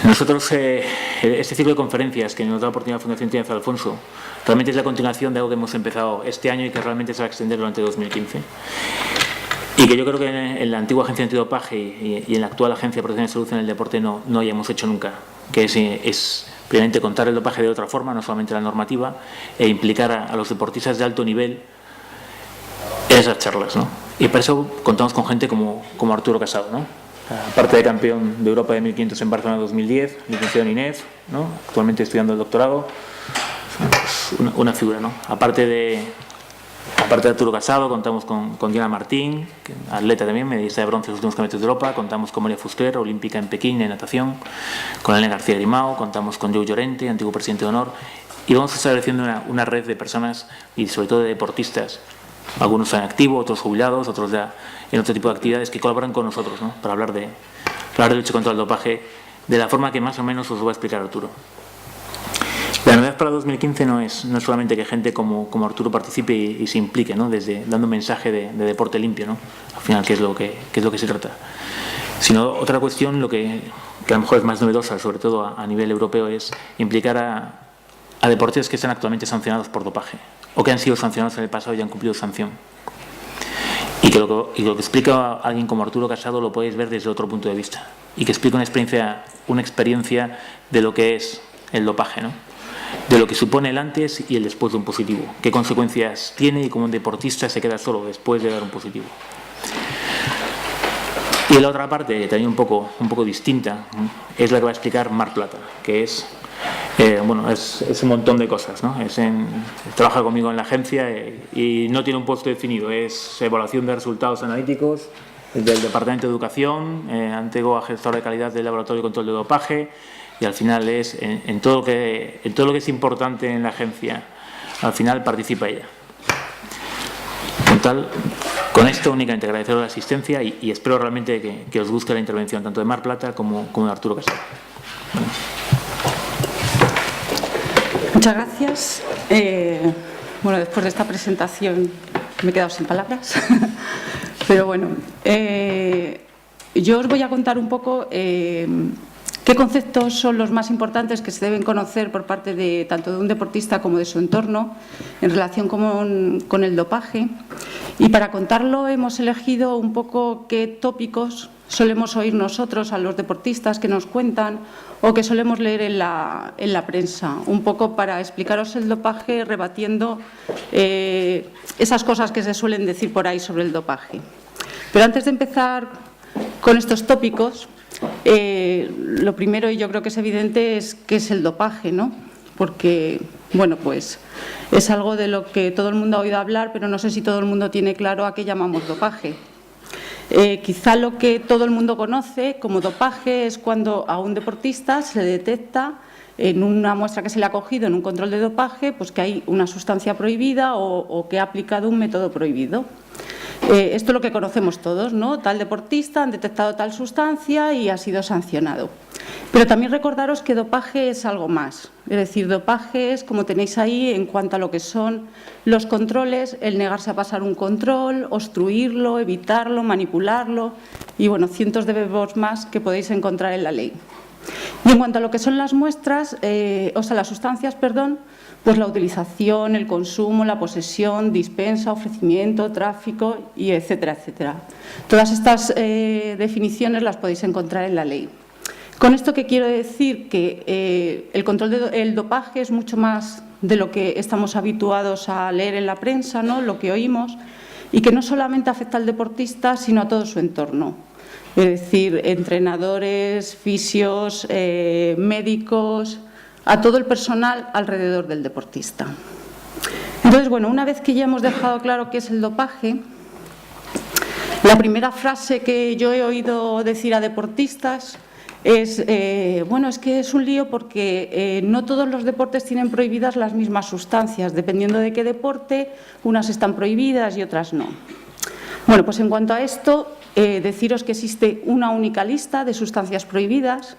Nosotros, este ciclo de conferencias que nos da la oportunidad la Fundación Trinidad Alfonso, realmente es la continuación de algo que hemos empezado este año y que realmente se va a extender durante 2015. Y que yo creo que en la antigua Agencia Antidopaje y en la actual Agencia de Protección de Salud en el Deporte no hayamos hecho nunca, que es primeramente contar el dopaje de otra forma, no solamente la normativa, e implicar a los deportistas de alto nivel en esas charlas, ¿no? Y para eso contamos con gente como Arturo Casado, ¿no? Aparte de campeón de Europa de 1500 en Barcelona 2010, licenciado en INEF, ¿no? Actualmente estudiando el doctorado, pues una figura, ¿no? Aparte de Arturo Casado, contamos con Diana Martín, atleta también, medallista de bronce en los últimos campeonatos de Europa. Contamos con María Fuster, olímpica en Pekín en natación, con Elena García Grimao, contamos con Joe Llorente, antiguo presidente de honor, y vamos estableciendo una red de personas y sobre todo de deportistas, algunos en activo, otros jubilados, otros ya en otro tipo de actividades, que colaboran con nosotros, ¿no? Para hablar de lucha contra el dopaje de la forma que más o menos os va a explicar Arturo. La novedad para 2015 no es solamente que gente como Arturo participe y se implique, ¿no? Desde dando un mensaje de deporte limpio, ¿no? Al final, ¿qué es lo que se trata? Sino otra cuestión, lo que a lo mejor es más novedosa, sobre todo a nivel europeo, es implicar a deportistas que están actualmente sancionados por dopaje o que han sido sancionados en el pasado y han cumplido sanción. Y que lo que explica alguien como Arturo Casado lo podéis ver desde otro punto de vista y que explica una experiencia de lo que es el dopaje, ¿no? De lo que supone el antes y el después de un positivo, qué consecuencias tiene y cómo un deportista se queda solo después de dar un positivo. Y la otra parte, también un poco distinta, es la que va a explicar Mar Plata, que es un montón de cosas, ¿no? Trabaja conmigo en la agencia y no tiene un puesto definido, es evaluación de resultados analíticos del Departamento de Educación, antiguo gestor de calidad del Laboratorio de Control de Dopaje, y al final es en todo lo que es importante en la agencia, al final participa ella. Con esto únicamente agradeceros la asistencia y espero realmente que os guste la intervención tanto de Mar Plata como de Arturo Casado. Muchas gracias. Después de esta presentación me he quedado sin palabras, pero bueno, yo os voy a contar un poco qué conceptos son los más importantes que se deben conocer por parte tanto de un deportista como de su entorno en relación con el dopaje. Y para contarlo hemos elegido un poco qué tópicos solemos oír nosotros a los deportistas que nos cuentan o que solemos leer en la prensa, un poco para explicaros el dopaje rebatiendo esas cosas que se suelen decir por ahí sobre el dopaje. Pero antes de empezar con estos tópicos, lo primero, y yo creo que es evidente, es qué es el dopaje, ¿no? Porque, pues es algo de lo que todo el mundo ha oído hablar, pero no sé si todo el mundo tiene claro a qué llamamos dopaje. Quizá lo que todo el mundo conoce como dopaje es cuando a un deportista se le detecta en una muestra que se le ha cogido en un control de dopaje, pues que hay una sustancia prohibida o que ha aplicado un método prohibido. Esto es lo que conocemos todos, ¿no? Tal deportista han detectado tal sustancia y ha sido sancionado. Pero también recordaros que dopaje es algo más. Es decir, dopaje es, como tenéis ahí, en cuanto a lo que son los controles, el negarse a pasar un control, obstruirlo, evitarlo, manipularlo y, cientos de verbos más que podéis encontrar en la ley. Y en cuanto a lo que son las muestras, las sustancias, pues la utilización, el consumo, la posesión, dispensa, ofrecimiento, tráfico y etcétera, etcétera. Todas estas definiciones las podéis encontrar en la ley. Con esto que quiero decir que el control del dopaje es mucho más de lo que estamos habituados a leer en la prensa, ¿no? Lo que oímos, y que no solamente afecta al deportista, sino a todo su entorno. Es decir, entrenadores, fisios, médicos, a todo el personal alrededor del deportista. Entonces, una vez que ya hemos dejado claro qué es el dopaje, la primera frase que yo he oído decir a deportistas es, es que es un lío porque no todos los deportes tienen prohibidas las mismas sustancias, dependiendo de qué deporte, unas están prohibidas y otras no. Pues en cuanto a esto, deciros que existe una única lista de sustancias prohibidas,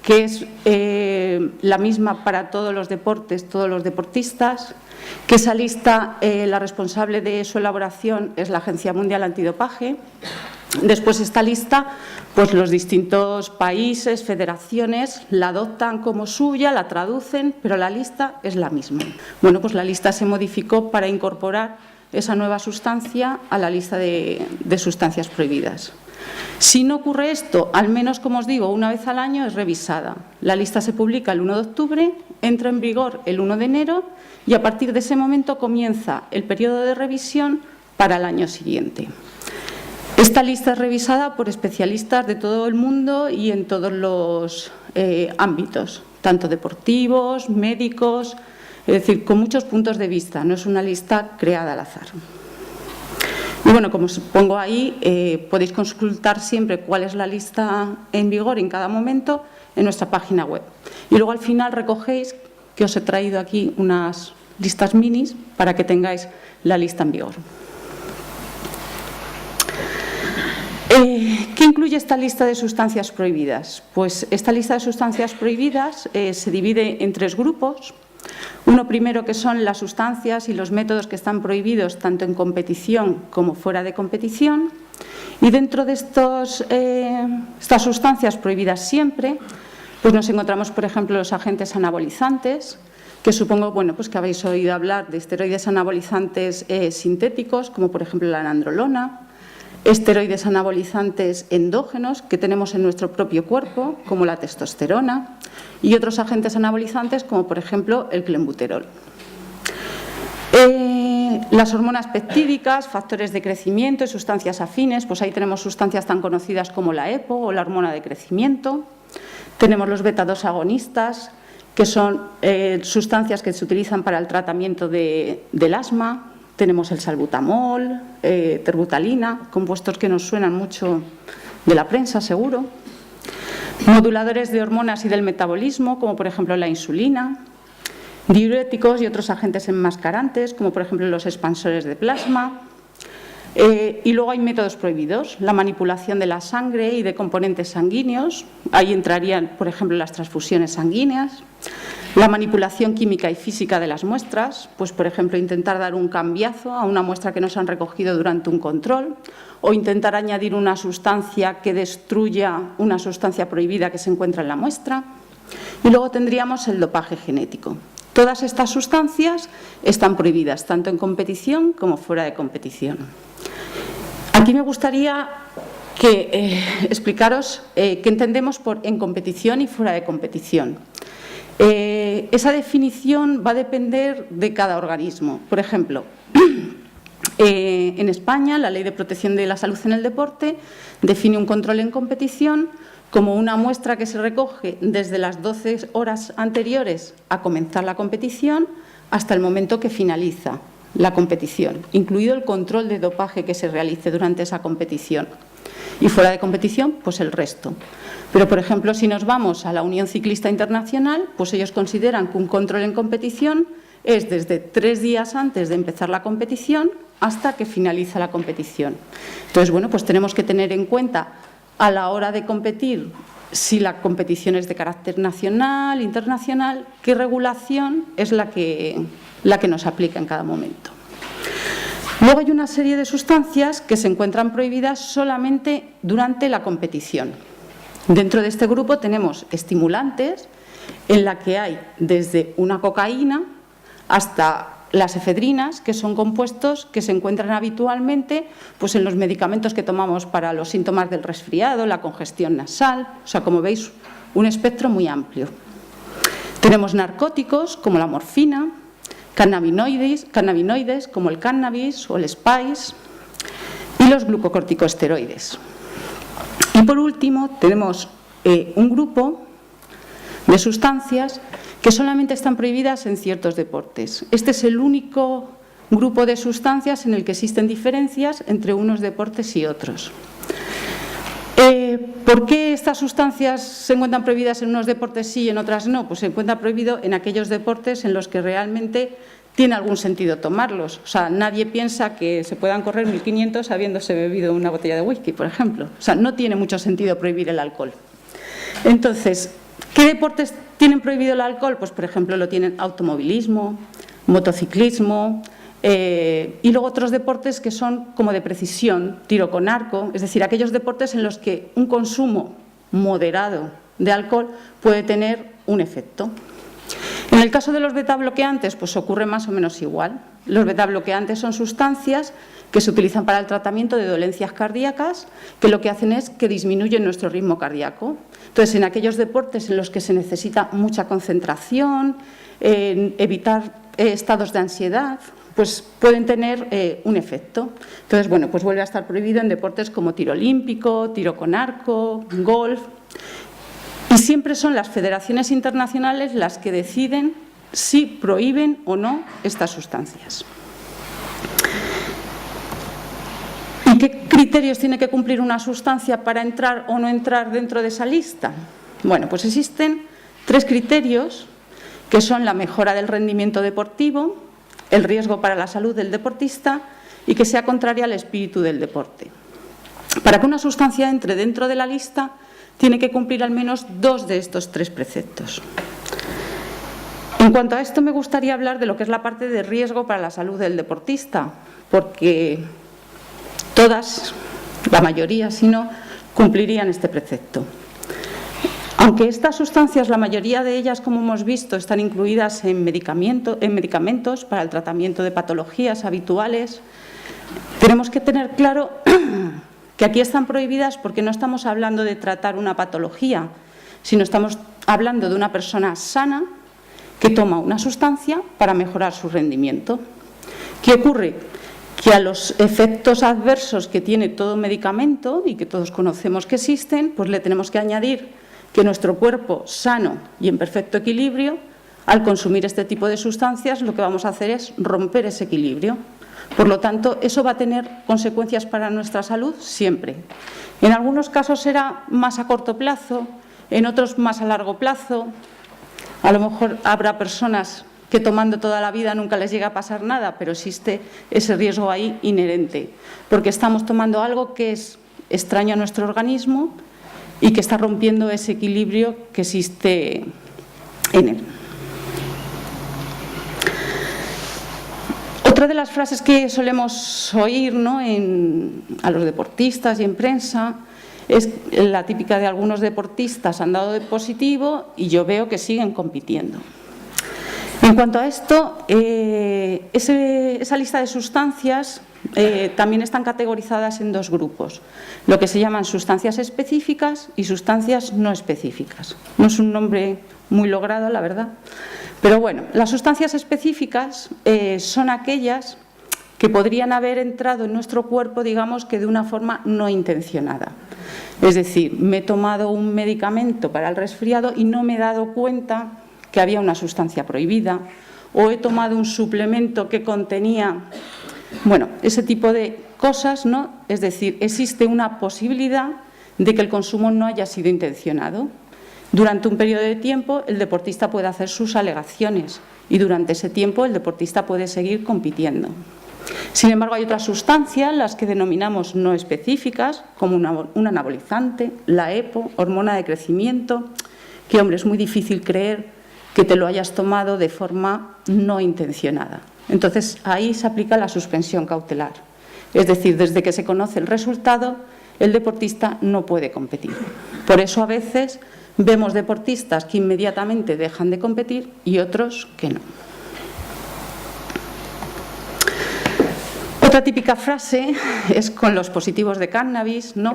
que es la misma para todos los deportes, todos los deportistas, que esa lista, la responsable de su elaboración es la Agencia Mundial Antidopaje, Después esta lista, pues los distintos países, federaciones, la adoptan como suya, la traducen, pero la lista es la misma. Bueno, pues la lista se modificó para incorporar esa nueva sustancia a la lista de sustancias prohibidas. Si no ocurre esto, al menos, como os digo, una vez al año es revisada. La lista se publica el 1 de octubre, entra en vigor el 1 de enero y a partir de ese momento comienza el periodo de revisión para el año siguiente. Esta lista es revisada por especialistas de todo el mundo y en todos los ámbitos, tanto deportivos, médicos, es decir, con muchos puntos de vista, no es una lista creada al azar. Y bueno, como os pongo ahí, podéis consultar siempre cuál es la lista en vigor en cada momento en nuestra página web. Y luego al final recogéis que os he traído aquí unas listas minis para que tengáis la lista en vigor. ¿Qué incluye esta lista de sustancias prohibidas? Pues esta lista de sustancias prohibidas se divide en 3 grupos. Uno primero, que son las sustancias y los métodos que están prohibidos tanto en competición como fuera de competición. Y dentro de estas sustancias prohibidas siempre, pues nos encontramos, por ejemplo, los agentes anabolizantes, que supongo, bueno, pues que habéis oído hablar de esteroides anabolizantes sintéticos, como por ejemplo la nandrolona, esteroides anabolizantes endógenos que tenemos en nuestro propio cuerpo, como la testosterona, y otros agentes anabolizantes, como por ejemplo el clenbuterol. Las hormonas peptídicas, factores de crecimiento y sustancias afines, pues ahí tenemos sustancias tan conocidas como la EPO o la hormona de crecimiento. Tenemos los beta-2 agonistas, que son sustancias que se utilizan para el tratamiento del asma. Tenemos el salbutamol, terbutalina, compuestos que nos suenan mucho de la prensa, seguro. Moduladores de hormonas y del metabolismo, como por ejemplo la insulina. Diuréticos y otros agentes enmascarantes, como por ejemplo los expansores de plasma. Y luego hay métodos prohibidos, la manipulación de la sangre y de componentes sanguíneos. Ahí entrarían, por ejemplo, las transfusiones sanguíneas. La manipulación química y física de las muestras, pues por ejemplo intentar dar un cambiazo a una muestra que nos han recogido durante un control o intentar añadir una sustancia que destruya una sustancia prohibida que se encuentra en la muestra. Y luego tendríamos el dopaje genético. Todas estas sustancias están prohibidas tanto en competición como fuera de competición. Aquí me gustaría explicaros qué entendemos por en competición y fuera de competición. Esa definición va a depender de cada organismo. Por ejemplo, en España, la Ley de Protección de la Salud en el Deporte define un control en competición como una muestra que se recoge desde las 12 horas anteriores a comenzar la competición hasta el momento que finaliza la competición, incluido el control de dopaje que se realice durante esa competición. Y fuera de competición, pues el resto. Pero, por ejemplo, si nos vamos a la Unión Ciclista Internacional, pues ellos consideran que un control en competición es desde 3 días antes de empezar la competición hasta que finaliza la competición. Entonces, bueno, pues tenemos que tener en cuenta a la hora de competir, si la competición es de carácter nacional, internacional, qué regulación es la que nos aplica en cada momento. Luego hay una serie de sustancias que se encuentran prohibidas solamente durante la competición. Dentro de este grupo tenemos estimulantes, en la que hay desde una cocaína hasta las efedrinas, que son compuestos que se encuentran habitualmente pues, en los medicamentos que tomamos para los síntomas del resfriado, la congestión nasal, o sea, como veis, un espectro muy amplio. Tenemos narcóticos como la morfina, cannabinoides como el cannabis o el spice y los glucocorticosteroides. Y por último tenemos un grupo de sustancias que solamente están prohibidas en ciertos deportes. Este es el único grupo de sustancias en el que existen diferencias entre unos deportes y otros. ¿Por qué estas sustancias se encuentran prohibidas en unos deportes sí y en otras no? Pues se encuentra prohibido en aquellos deportes en los que realmente tiene algún sentido tomarlos. O sea, nadie piensa que se puedan correr 1500 habiéndose bebido una botella de whisky, por ejemplo. O sea, no tiene mucho sentido prohibir el alcohol. Entonces, ¿qué deportes tienen prohibido el alcohol? Pues, por ejemplo, lo tienen automovilismo, motociclismo, Y luego otros deportes que son como de precisión, tiro con arco, es decir, aquellos deportes en los que un consumo moderado de alcohol puede tener un efecto. En el caso de los betabloqueantes, pues ocurre más o menos igual. Los betabloqueantes son sustancias que se utilizan para el tratamiento de dolencias cardíacas, que lo que hacen es que disminuyen nuestro ritmo cardíaco. Entonces, en aquellos deportes en los que se necesita mucha concentración, evitar estados de ansiedad, pues pueden tener un efecto. Entonces, bueno, pues vuelve a estar prohibido en deportes como tiro olímpico, tiro con arco, golf. Y siempre son las federaciones internacionales las que deciden si prohíben o no estas sustancias. ¿Y qué criterios tiene que cumplir una sustancia para entrar o no entrar dentro de esa lista? Bueno, pues existen 3 criterios que son la mejora del rendimiento deportivo, el riesgo para la salud del deportista y que sea contraria al espíritu del deporte. Para que una sustancia entre dentro de la lista, tiene que cumplir al menos 2 de estos 3 preceptos. En cuanto a esto, me gustaría hablar de lo que es la parte de riesgo para la salud del deportista, porque todas, la mayoría, si no, cumplirían este precepto. Aunque estas sustancias, la mayoría de ellas, como hemos visto, están incluidas en medicamentos para el tratamiento de patologías habituales, tenemos que tener claro que aquí están prohibidas porque no estamos hablando de tratar una patología, sino estamos hablando de una persona sana que toma una sustancia para mejorar su rendimiento. ¿Qué ocurre? Que a los efectos adversos que tiene todo medicamento y que todos conocemos que existen, pues le tenemos que añadir que nuestro cuerpo sano y en perfecto equilibrio, al consumir este tipo de sustancias, lo que vamos a hacer es romper ese equilibrio. Por lo tanto, eso va a tener consecuencias para nuestra salud siempre. En algunos casos será más a corto plazo, en otros más a largo plazo. A lo mejor habrá personas que tomando toda la vida nunca les llega a pasar nada, pero existe ese riesgo ahí inherente, porque estamos tomando algo que es extraño a nuestro organismo y que está rompiendo ese equilibrio que existe en él. Otra de las frases que solemos oír, ¿no?, a los deportistas y en prensa es la típica de algunos deportistas han dado de positivo y yo veo que siguen compitiendo. En cuanto a esto, esa lista de sustancias también están categorizadas en 2 grupos, lo que se llaman sustancias específicas y sustancias no específicas. No es un nombre muy logrado, la verdad. Pero bueno, las sustancias específicas son aquellas que podrían haber entrado en nuestro cuerpo, digamos que de una forma no intencionada. Es decir, me he tomado un medicamento para el resfriado y no me he dado cuenta que había una sustancia prohibida, o he tomado un suplemento que contenía, bueno, ese tipo de cosas, ¿no? Es decir, existe una posibilidad de que el consumo no haya sido intencionado. Durante un periodo de tiempo el deportista puede hacer sus alegaciones y durante ese tiempo el deportista puede seguir compitiendo. Sin embargo, hay otras sustancias, las que denominamos no específicas, como un anabolizante, la EPO, hormona de crecimiento, que, hombre, es muy difícil creer que te lo hayas tomado de forma no intencionada. Entonces, ahí se aplica la suspensión cautelar. Es decir, desde que se conoce el resultado, el deportista no puede competir. Por eso, a veces, vemos deportistas que inmediatamente dejan de competir y otros que no. Otra típica frase es con los positivos de cannabis, ¿no?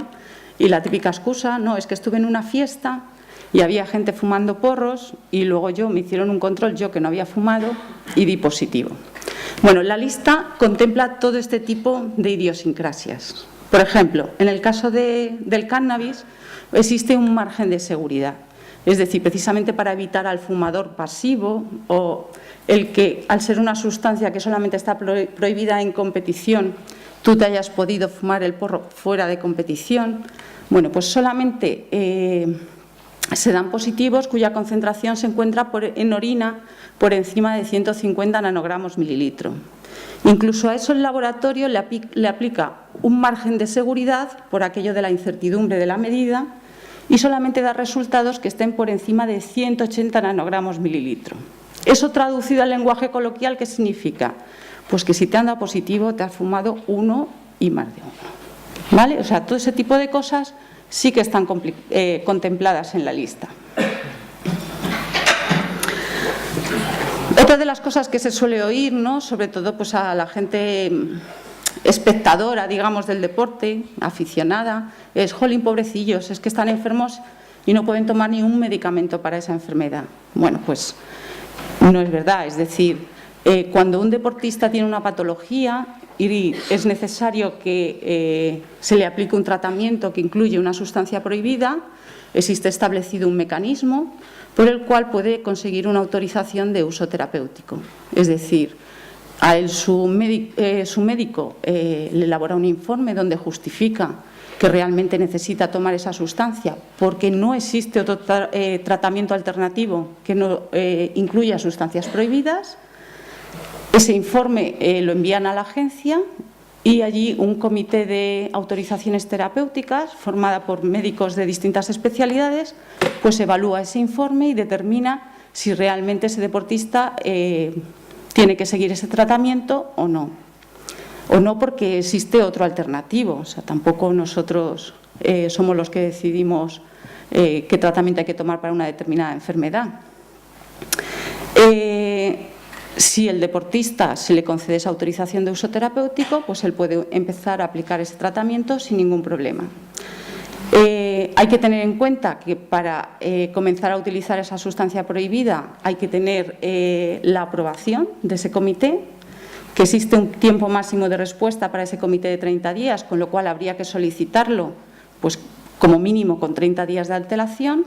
Y la típica excusa, no, es que estuve en una fiesta y había gente fumando porros y luego me hicieron un control, yo que no había fumado, y di positivo. Bueno, la lista contempla todo este tipo de idiosincrasias. Por ejemplo, en el caso del cannabis existe un margen de seguridad. Es decir, precisamente para evitar al fumador pasivo o el que, al ser una sustancia que solamente está prohibida en competición, tú te hayas podido fumar el porro fuera de competición. Bueno, pues solamente se dan positivos cuya concentración se encuentra en orina por encima de 150 nanogramos mililitro. Incluso a eso el laboratorio le aplica un margen de seguridad por aquello de la incertidumbre de la medida y solamente da resultados que estén por encima de 180 nanogramos mililitro. Eso traducido al lenguaje coloquial, ¿qué significa? pues que si te han dado positivo te has fumado uno y más de uno. ¿Vale? O sea, todo ese tipo de cosas sí que están contempladas en la lista. Otra de las cosas que se suele oír, ¿no?, sobre todo pues a la gente espectadora, digamos, del deporte, aficionada, es: jolín, pobrecillos, es que están enfermos y no pueden tomar ni un medicamento para esa enfermedad. Bueno, pues no es verdad. Es decir, cuando un deportista tiene una patología y es necesario que se le aplique un tratamiento que incluye una sustancia prohibida, existe establecido un mecanismo por el cual puede conseguir una autorización de uso terapéutico. Es decir, a él su médico le elabora un informe donde justifica que realmente necesita tomar esa sustancia porque no existe otro tratamiento alternativo que no incluya sustancias prohibidas. Ese informe lo envían a la agencia y allí un comité de autorizaciones terapéuticas, formada por médicos de distintas especialidades, pues evalúa ese informe y determina si realmente ese deportista tiene que seguir ese tratamiento o no. O no porque existe otro alternativo. O sea, tampoco nosotros somos los que decidimos qué tratamiento hay que tomar para una determinada enfermedad. Si el deportista se le concede esa autorización de uso terapéutico, pues él puede empezar a aplicar ese tratamiento sin ningún problema. Hay que tener en cuenta que para comenzar a utilizar esa sustancia prohibida hay que tener la aprobación de ese comité, que existe un tiempo máximo de respuesta para ese comité de 30 días, con lo cual habría que solicitarlo pues, como mínimo con 30 días de antelación.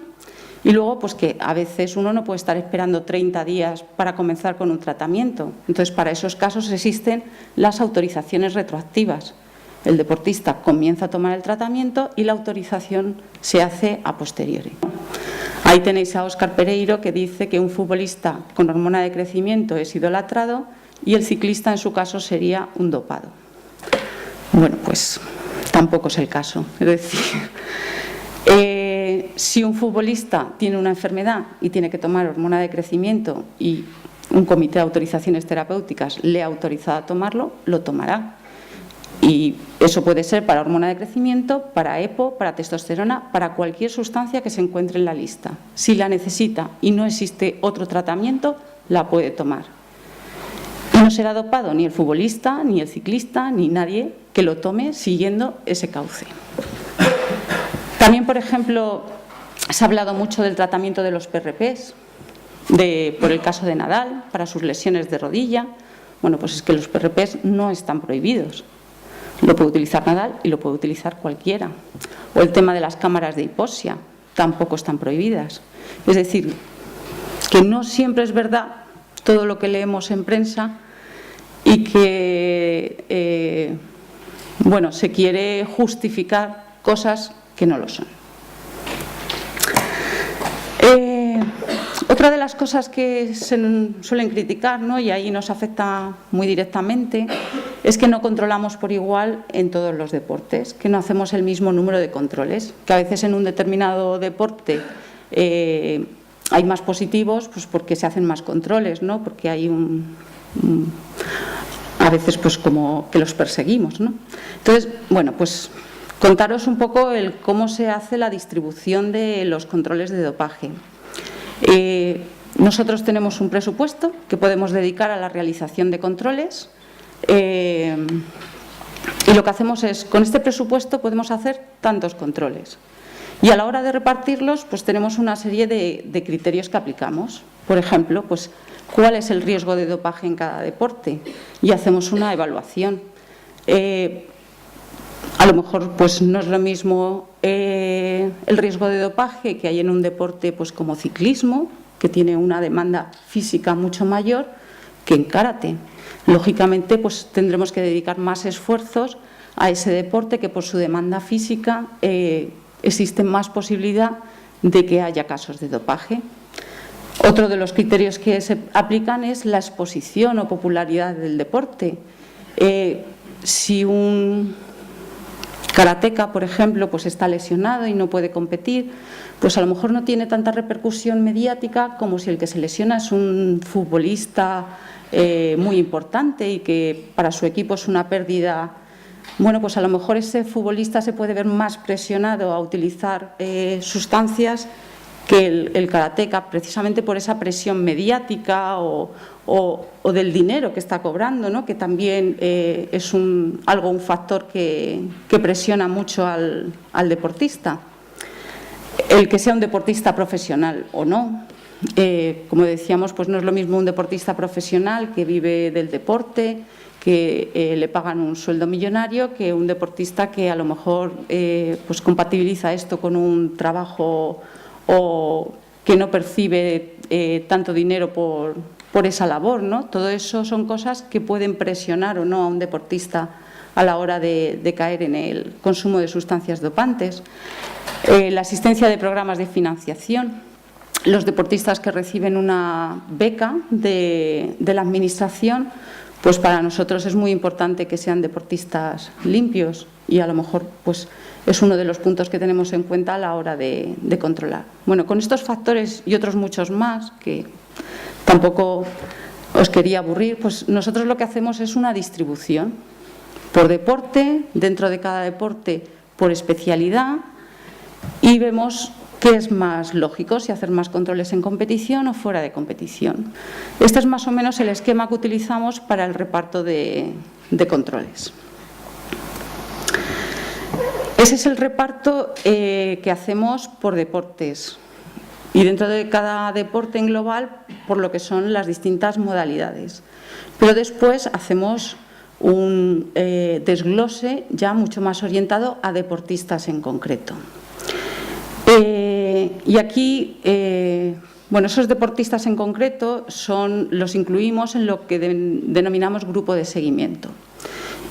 Y luego, pues que a veces uno no puede estar esperando 30 días para comenzar con un tratamiento. Entonces, para esos casos existen las autorizaciones retroactivas. El deportista comienza a tomar el tratamiento y la autorización se hace a posteriori. Ahí tenéis a Óscar Pereiro, que dice que un futbolista con hormona de crecimiento es idolatrado y el ciclista, en su caso, sería un dopado. Bueno, pues tampoco es el caso. Es decir, si un futbolista tiene una enfermedad y tiene que tomar hormona de crecimiento y un comité de autorizaciones terapéuticas le ha autorizado a tomarlo, lo tomará. Y eso puede ser para hormona de crecimiento, para EPO, para testosterona, para cualquier sustancia que se encuentre en la lista. Si la necesita y no existe otro tratamiento, la puede tomar. Y no será dopado ni el futbolista, ni el ciclista, ni nadie que lo tome siguiendo ese cauce. También, por ejemplo, se ha hablado mucho del tratamiento de los PRPs, por el caso de Nadal, para sus lesiones de rodilla. Bueno, pues es que los PRPs no están prohibidos. Lo puede utilizar Nadal y lo puede utilizar cualquiera. O el tema de las cámaras de hipoxia, tampoco están prohibidas. Es decir, que no siempre es verdad todo lo que leemos en prensa y que, bueno, se quiere justificar cosas que no lo son. Otra de las cosas que se suelen criticar, ¿no?, y ahí nos afecta muy directamente, es que no controlamos por igual en todos los deportes, que no hacemos el mismo número de controles, que a veces en un determinado deporte hay más positivos, pues porque se hacen más controles, ¿no?, porque hay a veces pues como que los perseguimos, ¿no? Entonces, bueno, pues contaros un poco cómo se hace la distribución de los controles de dopaje. Nosotros tenemos un presupuesto que podemos dedicar a la realización de controles y lo que hacemos es, con este presupuesto podemos hacer tantos controles y a la hora de repartirlos pues tenemos una serie de criterios que aplicamos. Por ejemplo, pues cuál es el riesgo de dopaje en cada deporte y hacemos una evaluación. A lo mejor pues no es lo mismo el riesgo de dopaje que hay en un deporte pues como ciclismo, que tiene una demanda física mucho mayor, que en karate. Lógicamente pues tendremos que dedicar más esfuerzos a ese deporte que por su demanda física existe más posibilidad de que haya casos de dopaje. Otro de los criterios que se aplican es la exposición o popularidad del deporte. Si un karateca, por ejemplo, pues está lesionado y no puede competir, pues a lo mejor no tiene tanta repercusión mediática como si el que se lesiona es un futbolista muy importante y que para su equipo es una pérdida. Bueno, pues a lo mejor ese futbolista se puede ver más presionado a utilizar sustancias que el karateka, precisamente por esa presión mediática o del dinero que está cobrando, ¿no? Que también es un factor que presiona mucho al deportista. El que sea un deportista profesional o no. Como decíamos, pues no es lo mismo un deportista profesional que vive del deporte, que le pagan un sueldo millonario, que un deportista que a lo mejor pues compatibiliza esto con un trabajo o que no percibe tanto dinero por esa labor, ¿no? Todo eso son cosas que pueden presionar o no a un deportista a la hora de caer en el consumo de sustancias dopantes. La asistencia de programas de financiación. Los deportistas que reciben una beca de la Administración, pues para nosotros es muy importante que sean deportistas limpios y a lo mejor pues es uno de los puntos que tenemos en cuenta a la hora de controlar. Bueno, con estos factores y otros muchos más, que tampoco os quería aburrir, pues nosotros lo que hacemos es una distribución por deporte, dentro de cada deporte por especialidad, y vemos qué es más lógico, si hacer más controles en competición o fuera de competición. Este es más o menos el esquema que utilizamos para el reparto de controles. Ese es el reparto que hacemos por deportes y dentro de cada deporte en global por lo que son las distintas modalidades. Pero después hacemos un desglose ya mucho más orientado a deportistas en concreto. Y aquí, bueno, esos deportistas en concreto los incluimos en lo que denominamos grupo de seguimiento.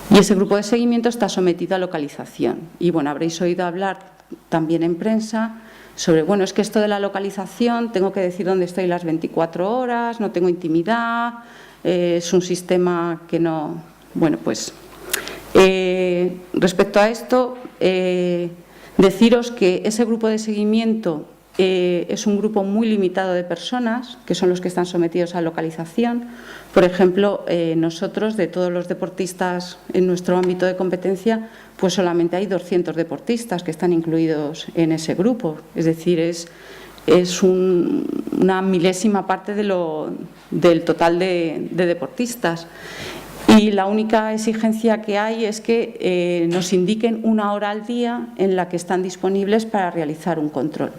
Y ese grupo de seguimiento está sometido a localización. Y bueno, habréis oído hablar también en prensa sobre, bueno, es que esto de la localización, tengo que decir dónde estoy las 24 horas, no tengo intimidad, es un sistema que no... Bueno, pues respecto a esto, deciros que ese grupo de seguimiento es un grupo muy limitado de personas, que son los que están sometidos a localización. Por ejemplo, nosotros, de todos los deportistas en nuestro ámbito de competencia, pues solamente hay 200 deportistas que están incluidos en ese grupo. Es decir, es una milésima parte del total de deportistas. Y la única exigencia que hay es que nos indiquen una hora al día en la que están disponibles para realizar un control.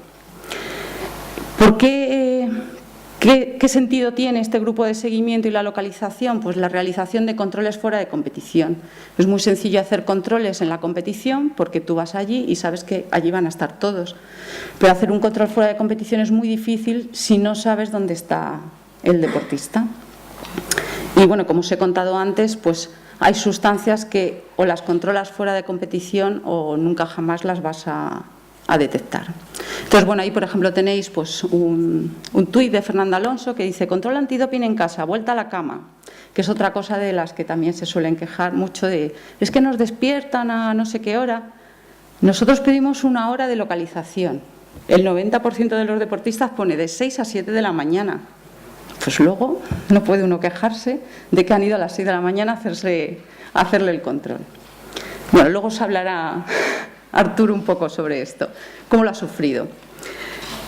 ¿Por qué? ¿Qué sentido tiene este grupo de seguimiento y la localización? Pues la realización de controles fuera de competición. Es muy sencillo hacer controles en la competición porque tú vas allí y sabes que allí van a estar todos. Pero hacer un control fuera de competición es muy difícil si no sabes dónde está el deportista. Y bueno, como os he contado antes, pues hay sustancias que o las controlas fuera de competición o nunca jamás las vas a detectar. Entonces, bueno, ahí por ejemplo tenéis pues un tuit de Fernando Alonso que dice: control antidoping en casa, vuelta a la cama, que es otra cosa de las que también se suelen quejar mucho de, es que nos despiertan a no sé qué hora. Nosotros pedimos una hora de localización. El 90% de los deportistas pone de 6 a 7 de la mañana. Pues luego no puede uno quejarse de que han ido a las 6 de la mañana a hacerle el control. Bueno, luego os hablará Arturo un poco sobre esto, cómo lo ha sufrido.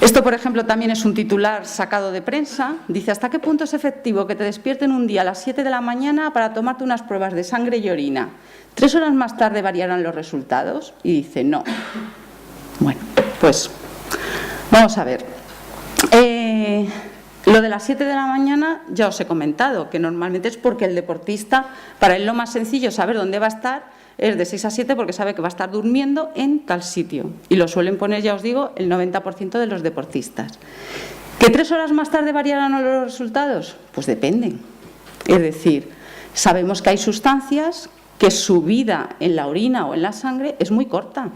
Esto, por ejemplo, también es un titular sacado de prensa. Dice: ¿hasta qué punto es efectivo que te despierten un día a las 7 de la mañana para tomarte unas pruebas de sangre y orina? 3 horas más tarde variarán los resultados. Y dice: no. Bueno, pues vamos a ver. Lo de las 7 de la mañana ya os he comentado, que normalmente es porque el deportista, para él lo más sencillo es saber dónde va a estar, es de 6 a 7 porque sabe que va a estar durmiendo en tal sitio. Y lo suelen poner, ya os digo, el 90% de los deportistas. ¿Que 3 horas más tarde variarán los resultados? Pues depende. Es decir, sabemos que hay sustancias que su vida en la orina o en la sangre es muy corta.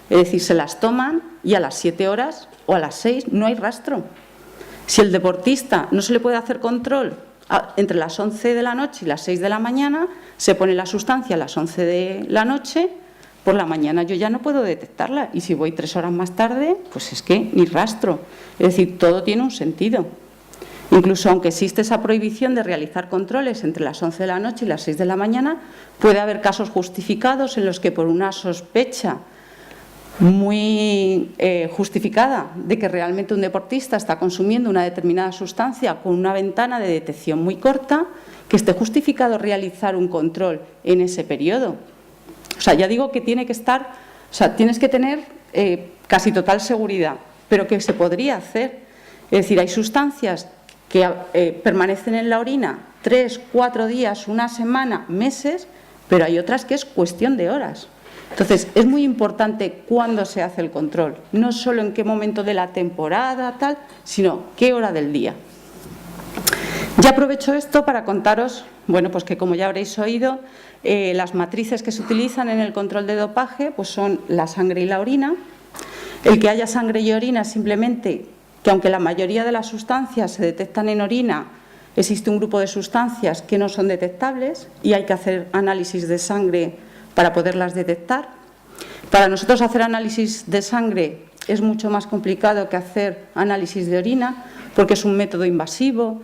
Es decir, se las toman y a las 7 horas o a las 6 no hay rastro. Si el deportista no se le puede hacer control entre las 11 de la noche y las 6 de la mañana, se pone la sustancia a las 11 de la noche, por la mañana yo ya no puedo detectarla. Y si voy 3 horas más tarde, pues es que ni rastro. Es decir, todo tiene un sentido. Incluso aunque existe esa prohibición de realizar controles entre las 11 de la noche y las 6 de la mañana, puede haber casos justificados en los que por una sospecha muy justificada de que realmente un deportista está consumiendo una determinada sustancia con una ventana de detección muy corta, que esté justificado realizar un control en ese periodo. O sea, ya digo que tiene que estar, o sea, tienes que tener casi total seguridad, pero que se podría hacer. Es decir, hay sustancias que permanecen en la orina 3, 4 días, una semana, meses, pero hay otras que es cuestión de horas. Entonces, es muy importante cuándo se hace el control, no solo en qué momento de la temporada, tal, sino qué hora del día. Ya aprovecho esto para contaros, bueno, pues que como ya habréis oído, las matrices que se utilizan en el control de dopaje pues son la sangre y la orina. El que haya sangre y orina simplemente que aunque la mayoría de las sustancias se detectan en orina, existe un grupo de sustancias que no son detectables y hay que hacer análisis de sangre para poderlas detectar. Para nosotros hacer análisis de sangre es mucho más complicado que hacer análisis de orina porque es un método invasivo,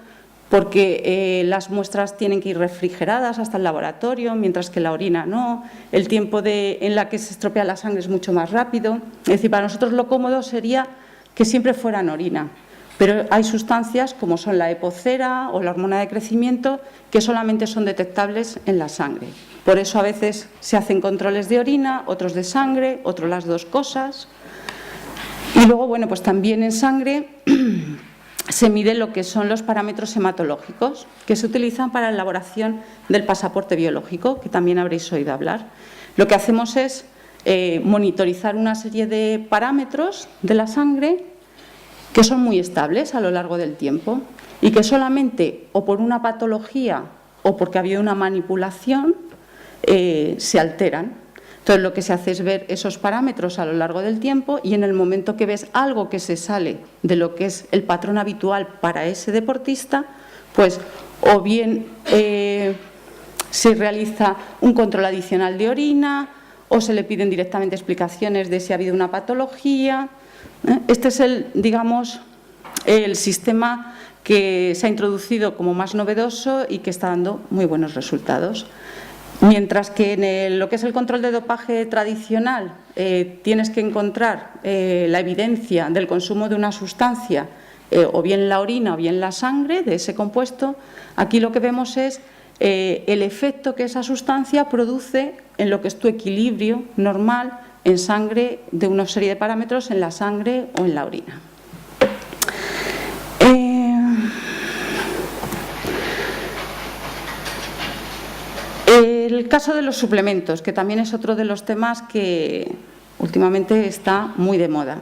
porque las muestras tienen que ir refrigeradas hasta el laboratorio, mientras que la orina no. El tiempo en la que se estropea la sangre es mucho más rápido. Es decir, para nosotros lo cómodo sería que siempre fuera en orina. Pero hay sustancias como son la epocera o la hormona de crecimiento que solamente son detectables en la sangre. Por eso a veces se hacen controles de orina, otros de sangre, otros las dos cosas. Y luego, bueno, pues también en sangre se mide lo que son los parámetros hematológicos que se utilizan para la elaboración del pasaporte biológico, que también habréis oído hablar. Lo que hacemos es monitorizar una serie de parámetros de la sangre que son muy estables a lo largo del tiempo y que solamente o por una patología o porque ha habido una manipulación se alteran. Entonces lo que se hace es ver esos parámetros a lo largo del tiempo y en el momento que ves algo que se sale de lo que es el patrón habitual para ese deportista, pues o bien se realiza un control adicional de orina o se le piden directamente explicaciones de si ha habido una patología. Este es digamos, el sistema que se ha introducido como más novedoso y que está dando muy buenos resultados. Mientras que en lo que es el control de dopaje tradicional tienes que encontrar la evidencia del consumo de una sustancia o bien en la orina o bien en la sangre de ese compuesto, aquí lo que vemos es el efecto que esa sustancia produce en lo que es tu equilibrio normal en sangre de una serie de parámetros en la sangre o en la orina. El caso de los suplementos, que también es otro de los temas que últimamente está muy de moda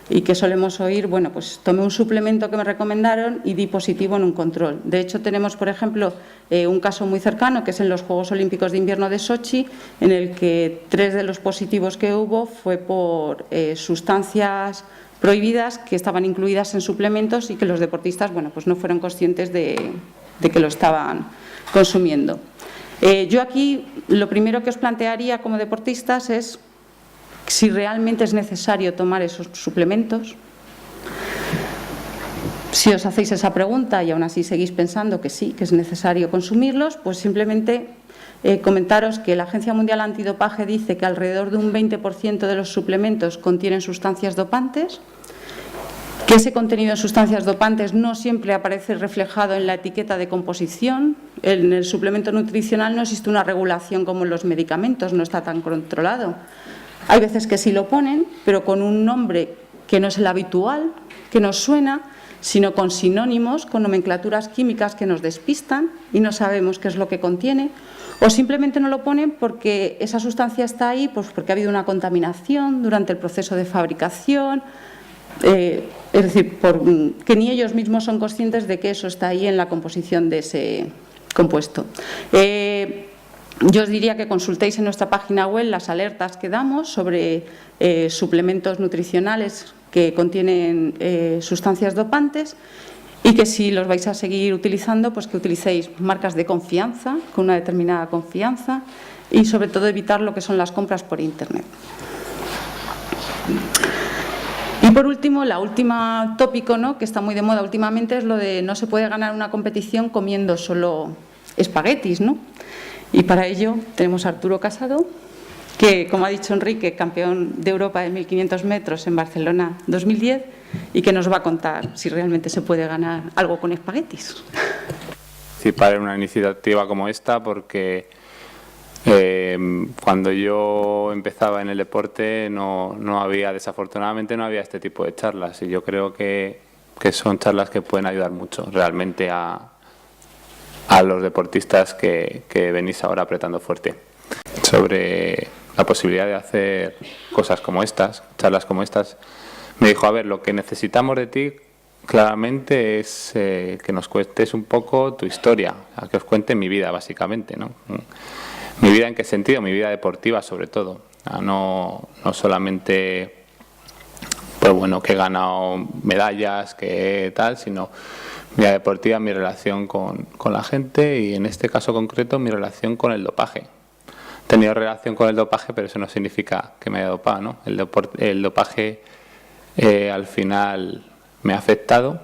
y que solemos oír, bueno, pues tomé un suplemento que me recomendaron y di positivo en un control. De hecho, tenemos, por ejemplo, un caso muy cercano, que es en los Juegos Olímpicos de Invierno de Sochi, en el que 3 de los positivos que hubo fue por sustancias prohibidas que estaban incluidas en suplementos y que los deportistas, bueno, pues no fueron conscientes de que lo estaban consumiendo. Yo aquí lo primero que os plantearía como deportistas es si realmente es necesario tomar esos suplementos. Si os hacéis esa pregunta y aún así seguís pensando que sí, que es necesario consumirlos, pues simplemente comentaros que la Agencia Mundial Antidopaje dice que alrededor de un 20% de los suplementos contienen sustancias dopantes, que ese contenido de sustancias dopantes no siempre aparece reflejado en la etiqueta de composición. En el suplemento nutricional no existe una regulación como en los medicamentos, no está tan controlado. Hay veces que sí lo ponen, pero con un nombre que no es el habitual, que nos suena, sino con sinónimos, con nomenclaturas químicas que nos despistan y no sabemos qué es lo que contiene. O simplemente no lo ponen porque esa sustancia está ahí, pues porque ha habido una contaminación durante el proceso de fabricación. Es decir, que ni ellos mismos son conscientes de que eso está ahí en la composición de ese compuesto. Yo os diría que consultéis en nuestra página web las alertas que damos sobre suplementos nutricionales que contienen sustancias dopantes y que si los vais a seguir utilizando, pues que utilicéis marcas de confianza, con una determinada confianza y sobre todo evitar lo que son las compras por Internet. Y por último, la última tópico, ¿no?, que está muy de moda últimamente, es lo de no se puede ganar una competición comiendo solo espaguetis, ¿no? Y para ello tenemos a Arturo Casado, que, como ha dicho Enrique, campeón de Europa de 1500 metros en Barcelona 2010, y que nos va a contar si realmente se puede ganar algo con espaguetis. Participar en una iniciativa como esta porque cuando yo empezaba en el deporte desafortunadamente no había este tipo de charlas, y yo creo que son charlas que pueden ayudar mucho realmente a los deportistas que venís ahora apretando fuerte, sobre la posibilidad de hacer cosas como estas, charlas como estas. Me dijo, a ver, lo que necesitamos de ti claramente es que nos cuentes un poco tu historia, que os cuente mi vida básicamente, ¿no? ¿Mi vida en qué sentido? Mi vida deportiva sobre todo, no solamente pues bueno, que he ganado medallas, que tal, sino mi vida deportiva, mi relación con la gente, y en este caso concreto mi relación con el dopaje. He tenido relación con el dopaje, pero eso no significa que me haya dopado, ¿no? El dopaje al final me ha afectado.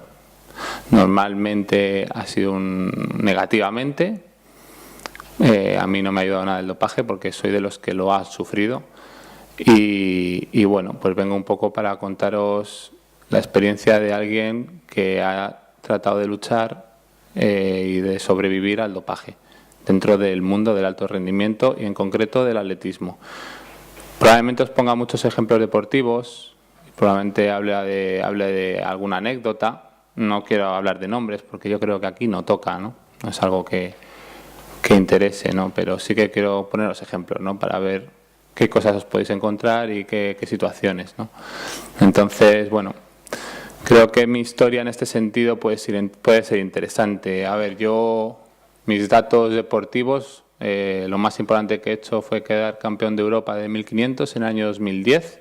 Normalmente ha sido negativamente. A mí no me ha ayudado nada el dopaje porque soy de los que lo ha sufrido. Y bueno, pues vengo un poco para contaros la experiencia de alguien que ha tratado de luchar y de sobrevivir al dopaje dentro del mundo del alto rendimiento y en concreto del atletismo. Probablemente os ponga muchos ejemplos deportivos, probablemente hable de alguna anécdota. No quiero hablar de nombres porque yo creo que aquí no toca, ¿no? No es algo que interese, ¿no? Pero sí que quiero poneros ejemplos, ¿no? Para ver qué cosas os podéis encontrar y qué situaciones, ¿no? Entonces, bueno, creo que mi historia en este sentido puede ser interesante. A ver, mis datos deportivos, lo más importante que he hecho fue quedar campeón de Europa de 1500 en el año 2010,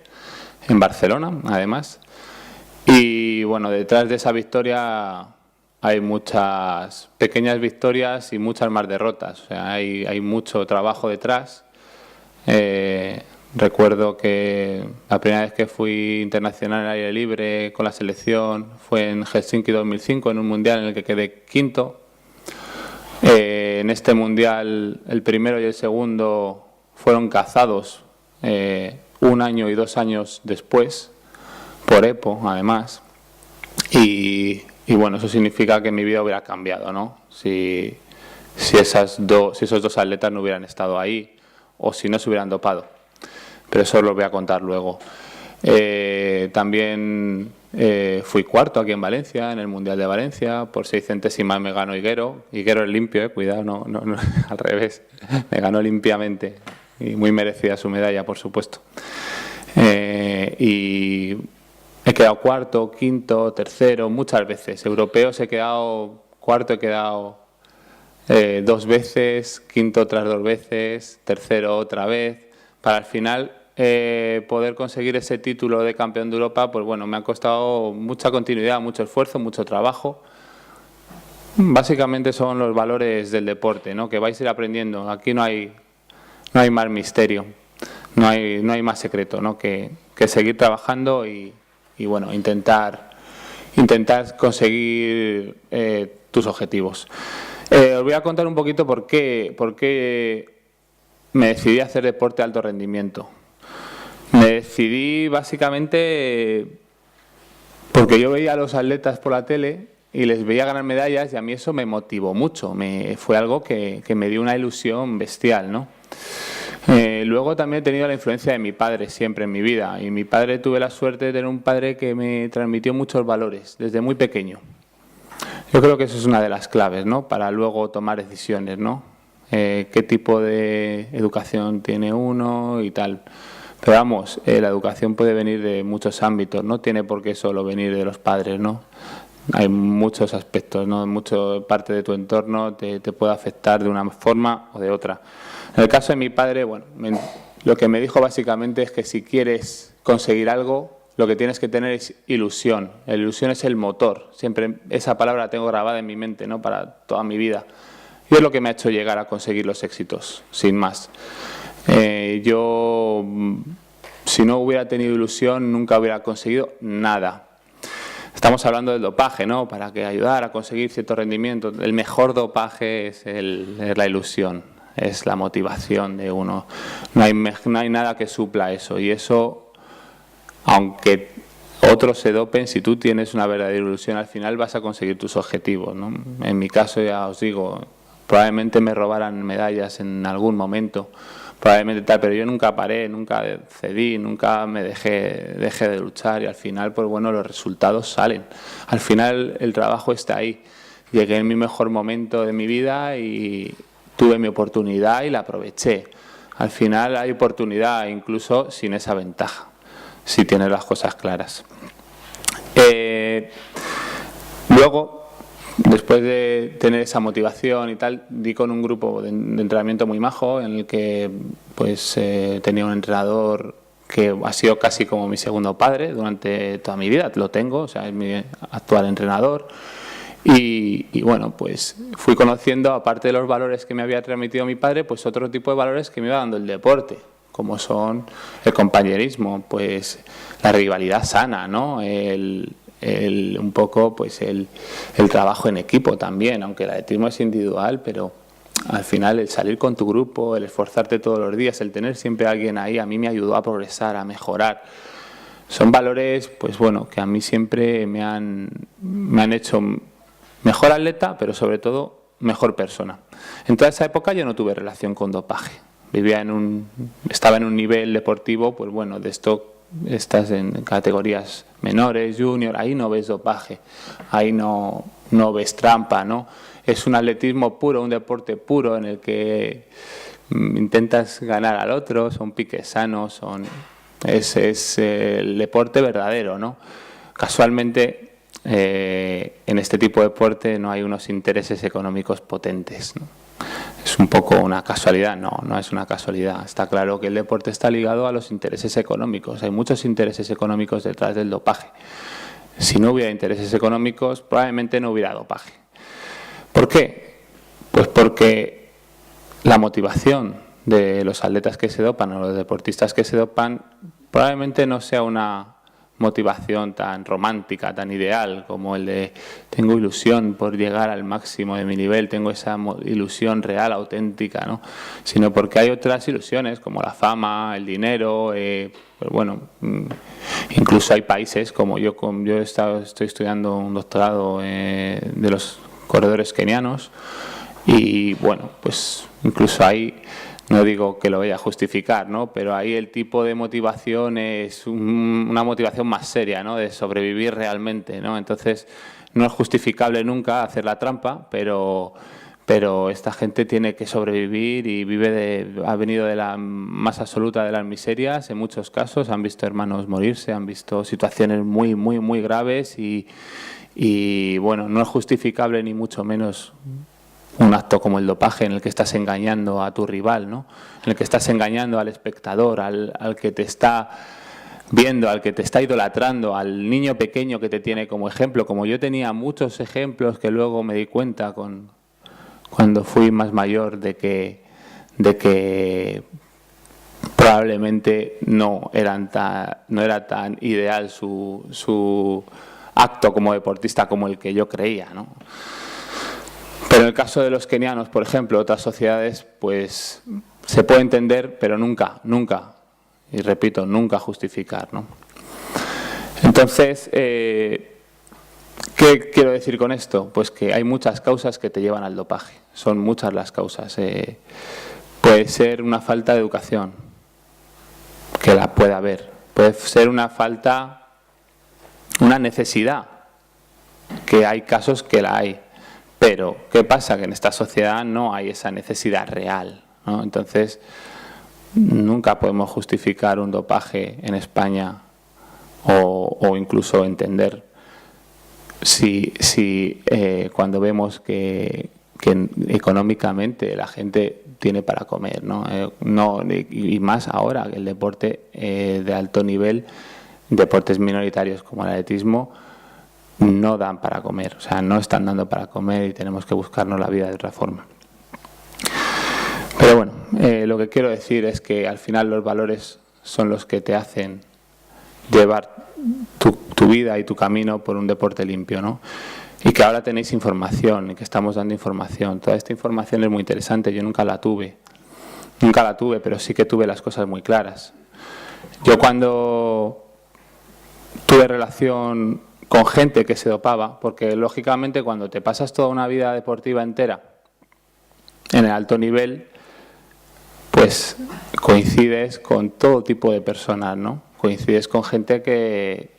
en Barcelona, además. Y bueno, detrás de esa victoria hay muchas pequeñas victorias y muchas más derrotas. O sea, hay mucho trabajo detrás. Recuerdo que la primera vez que fui internacional al aire libre con la selección fue en Helsinki 2005, en un mundial en el que quedé quinto. En este mundial el primero y el segundo fueron cazados 1 año y 2 años después, por EPO además, y bueno, eso significa que mi vida hubiera cambiado, ¿no? Si esos 2 atletas no hubieran estado ahí o si no se hubieran dopado, pero eso lo voy a contar luego. También fui cuarto aquí en Valencia, en el Mundial de Valencia, por 6 centésimas me ganó Higuero. Higuero es limpio, cuidado, no, al revés, me ganó limpiamente y muy merecida su medalla, por supuesto. Y he quedado cuarto, quinto, tercero, muchas veces. Europeos he quedado cuarto, he quedado 2 veces, quinto otras 2 veces, tercero otra vez, para al final poder conseguir ese título de campeón de Europa. Pues bueno, me ha costado mucha continuidad, mucho esfuerzo, mucho trabajo. Básicamente son los valores del deporte, ¿no?, que vais a ir aprendiendo. Aquí no hay más misterio, no hay más secreto, ¿no?, que seguir trabajando y bueno, intentar conseguir tus objetivos. Os voy a contar un poquito por qué me decidí a hacer deporte de alto rendimiento. Me decidí básicamente porque yo veía a los atletas por la tele y les veía ganar medallas, y a mí eso me motivó mucho. Fue algo que me dio una ilusión bestial, ¿no? Luego también he tenido la influencia de mi padre siempre en mi vida, y mi padre, tuve la suerte de tener un padre que me transmitió muchos valores desde muy pequeño. Yo creo que eso es una de las claves, ¿no?, para luego tomar decisiones, ¿no? Qué tipo de educación tiene uno y tal. Pero vamos, la educación puede venir de muchos ámbitos, no tiene por qué solo venir de los padres, ¿no? Hay muchos aspectos, ¿no? Mucho parte de tu entorno te puede afectar de una forma o de otra. En el caso de mi padre, bueno, lo que me dijo básicamente es que si quieres conseguir algo, lo que tienes que tener es ilusión. La ilusión es el motor. Siempre esa palabra la tengo grabada en mi mente, ¿no?, para toda mi vida. Y es lo que me ha hecho llegar a conseguir los éxitos, sin más. Yo si no hubiera tenido ilusión nunca hubiera conseguido nada. Estamos hablando del dopaje, ¿no? Para que ayudar a conseguir cierto rendimiento. El mejor dopaje es la ilusión, es la motivación de uno. No hay nada que supla eso. Y eso, aunque otros se dopen, si tú tienes una verdadera ilusión, al final vas a conseguir tus objetivos, ¿no? En mi caso, ya os digo, probablemente me robaran medallas en algún momento, probablemente tal, pero yo nunca paré, nunca cedí, nunca me dejé de luchar y al final, pues bueno, los resultados salen. Al final el trabajo está ahí. Llegué en mi mejor momento de mi vida y tuve mi oportunidad y la aproveché. Al final hay oportunidad incluso sin esa ventaja, si tienes las cosas claras. Luego, después de tener esa motivación y tal, di con un grupo de entrenamiento muy majo en el que pues tenía un entrenador que ha sido casi como mi segundo padre durante toda mi vida, lo tengo, o sea, es mi actual entrenador. Y bueno, pues fui conociendo, aparte de los valores que me había transmitido mi padre, pues otro tipo de valores que me iba dando el deporte, como son el compañerismo, pues la rivalidad sana, ¿no? Un poco pues el trabajo en equipo también, aunque el atletismo es individual, pero al final el salir con tu grupo, el esforzarte todos los días, el tener siempre a alguien ahí, a mí me ayudó a progresar, a mejorar. Son valores, pues bueno, que a mí siempre me han hecho mejor atleta, pero sobre todo mejor persona. En toda esa época yo no tuve relación con dopaje. Estaba en un nivel deportivo, pues bueno, estás en categorías menores, junior, ahí no ves dopaje, ahí no ves trampa, ¿no? Es un atletismo puro, un deporte puro en el que intentas ganar al otro, son piques sanos, es el deporte verdadero, ¿no? Casualmente en este tipo de deporte no hay unos intereses económicos potentes, ¿no? Es un poco una casualidad, no es una casualidad. Está claro que el deporte está ligado a los intereses económicos. Hay muchos intereses económicos detrás del dopaje. Si no hubiera intereses económicos, probablemente no hubiera dopaje. ¿Por qué? Pues porque la motivación de los atletas que se dopan o los deportistas que se dopan probablemente no sea una motivación tan romántica, tan ideal como el de tengo ilusión por llegar al máximo de mi nivel, tengo esa ilusión real, auténtica, ¿no? Sino porque hay otras ilusiones como la fama, el dinero, pues bueno, incluso hay países como yo estoy estudiando un doctorado de los corredores kenianos y bueno, pues incluso ahí no digo que lo vaya a justificar, ¿no? Pero ahí el tipo de motivación es una motivación más seria, ¿no? De sobrevivir realmente, ¿no? Entonces, no es justificable nunca hacer la trampa, pero esta gente tiene que sobrevivir y ha venido de la más absoluta de las miserias en muchos casos, han visto hermanos morirse, han visto situaciones muy, muy, muy graves y bueno, no es justificable ni mucho menos un acto como el dopaje en el que estás engañando a tu rival, ¿no? En el que estás engañando al espectador, al que te está viendo, al que te está idolatrando, al niño pequeño que te tiene como ejemplo, como yo tenía muchos ejemplos que luego me di cuenta cuando fui más mayor de que probablemente no era tan ideal su acto como deportista como el que yo creía, ¿no? Pero en el caso de los kenianos, por ejemplo, otras sociedades, pues se puede entender, pero nunca, y repito, nunca justificar, ¿no? Entonces, ¿qué quiero decir con esto? Pues que hay muchas causas que te llevan al dopaje, son muchas las causas. Puede ser una falta de educación, que la puede haber, puede ser una necesidad, que hay casos que la hay. Pero, ¿qué pasa? Que en esta sociedad no hay esa necesidad real, ¿no? Entonces, nunca podemos justificar un dopaje en España o incluso entender si cuando vemos que económicamente la gente tiene para comer, ¿no? Y más ahora que el deporte de alto nivel, deportes minoritarios como el atletismo, no dan para comer, o sea, no están dando para comer y tenemos que buscarnos la vida de otra forma. Pero bueno, lo que quiero decir es que al final los valores son los que te hacen llevar tu vida y tu camino por un deporte limpio, ¿no? Y que ahora tenéis información y que estamos dando información. Toda esta información es muy interesante. Yo nunca la tuve, pero sí que tuve las cosas muy claras. Yo cuando tuve relación con gente que se dopaba, porque lógicamente cuando te pasas toda una vida deportiva entera en el alto nivel, pues coincides con todo tipo de personas, ¿no? Coincides con gente que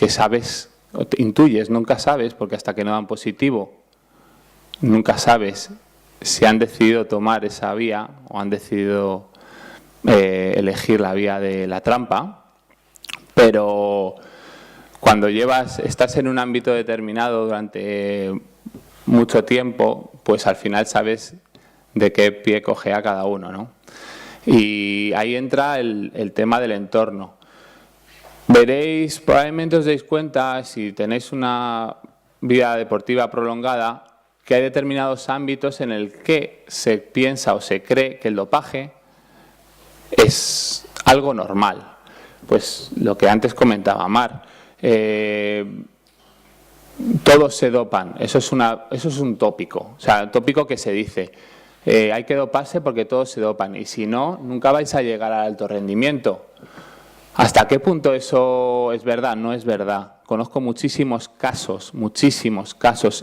sabes, o te intuyes, nunca sabes, porque hasta que no dan positivo, nunca sabes si han decidido tomar esa vía o han decidido elegir la vía de la trampa, pero cuando estás en un ámbito determinado durante mucho tiempo, pues al final sabes de qué pie cojea cada uno, ¿no? Y ahí entra el tema del entorno. Veréis, probablemente os deis cuenta, si tenéis una vida deportiva prolongada, que hay determinados ámbitos en el que se piensa o se cree que el dopaje es algo normal. Pues lo que antes comentaba Mar, todos se dopan, eso es un tópico, o sea, un tópico que se dice, hay que doparse porque todos se dopan, y si no, nunca vais a llegar al alto rendimiento. ¿Hasta qué punto eso es verdad? No es verdad. Conozco muchísimos casos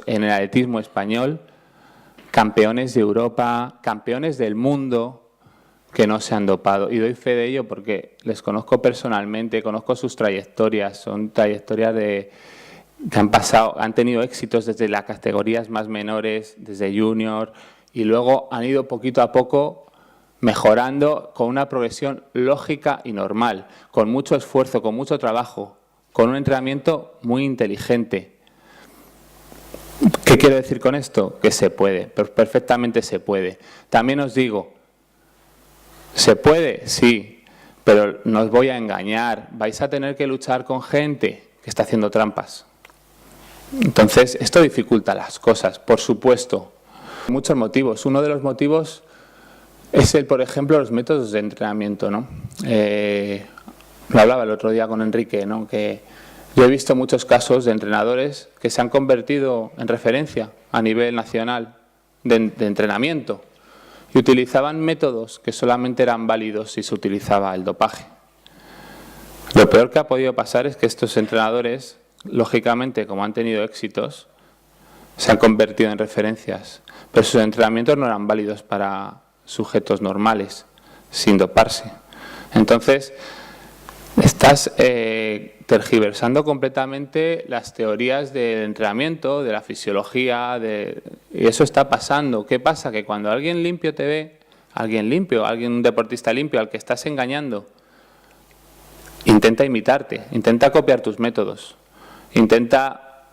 en el atletismo español, campeones de Europa, campeones del mundo, que no se han dopado. Y doy fe de ello porque les conozco personalmente, conozco sus trayectorias, son trayectorias que han tenido éxitos desde las categorías más menores, desde junior, y luego han ido poquito a poco mejorando con una progresión lógica y normal, con mucho esfuerzo, con mucho trabajo, con un entrenamiento muy inteligente. ¿Qué quiero decir con esto? Que se puede, perfectamente se puede. También os digo, ¿se puede? Sí, pero no os voy a engañar, vais a tener que luchar con gente que está haciendo trampas. Entonces, esto dificulta las cosas, por supuesto. Muchos motivos. Uno de los motivos es por ejemplo, los métodos de entrenamiento, ¿no? Lo hablaba el otro día con Enrique, ¿no? Que yo he visto muchos casos de entrenadores que se han convertido en referencia a nivel nacional de entrenamiento y utilizaban métodos que solamente eran válidos si se utilizaba el dopaje. Lo peor que ha podido pasar es que estos entrenadores, lógicamente, como han tenido éxitos, se han convertido en referencias, pero sus entrenamientos no eran válidos para sujetos normales, sin doparse. Entonces, estás tergiversando completamente las teorías del entrenamiento, de la fisiología, y eso está pasando. ¿Qué pasa? Que cuando alguien limpio te ve, un deportista limpio al que estás engañando, intenta imitarte, intenta copiar tus métodos, intenta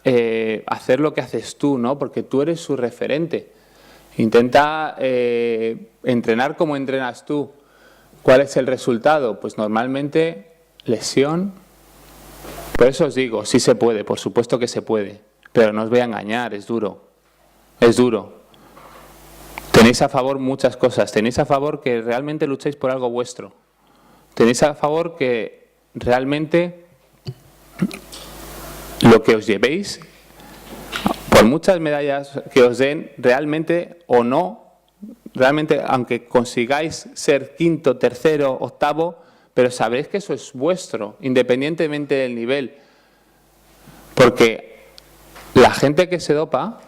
hacer lo que haces tú, ¿no? Porque tú eres su referente. Intenta entrenar como entrenas tú. ¿Cuál es el resultado? Pues normalmente lesión. Por eso os digo, sí se puede, por supuesto que se puede, pero no os voy a engañar, es duro. Es duro. Tenéis a favor muchas cosas. Tenéis a favor que realmente luchéis por algo vuestro. Tenéis a favor que realmente lo que os llevéis, por muchas medallas que os den, realmente o no, realmente aunque consigáis ser quinto, tercero, octavo, pero sabréis que eso es vuestro, independientemente del nivel. Porque la gente que se dopa,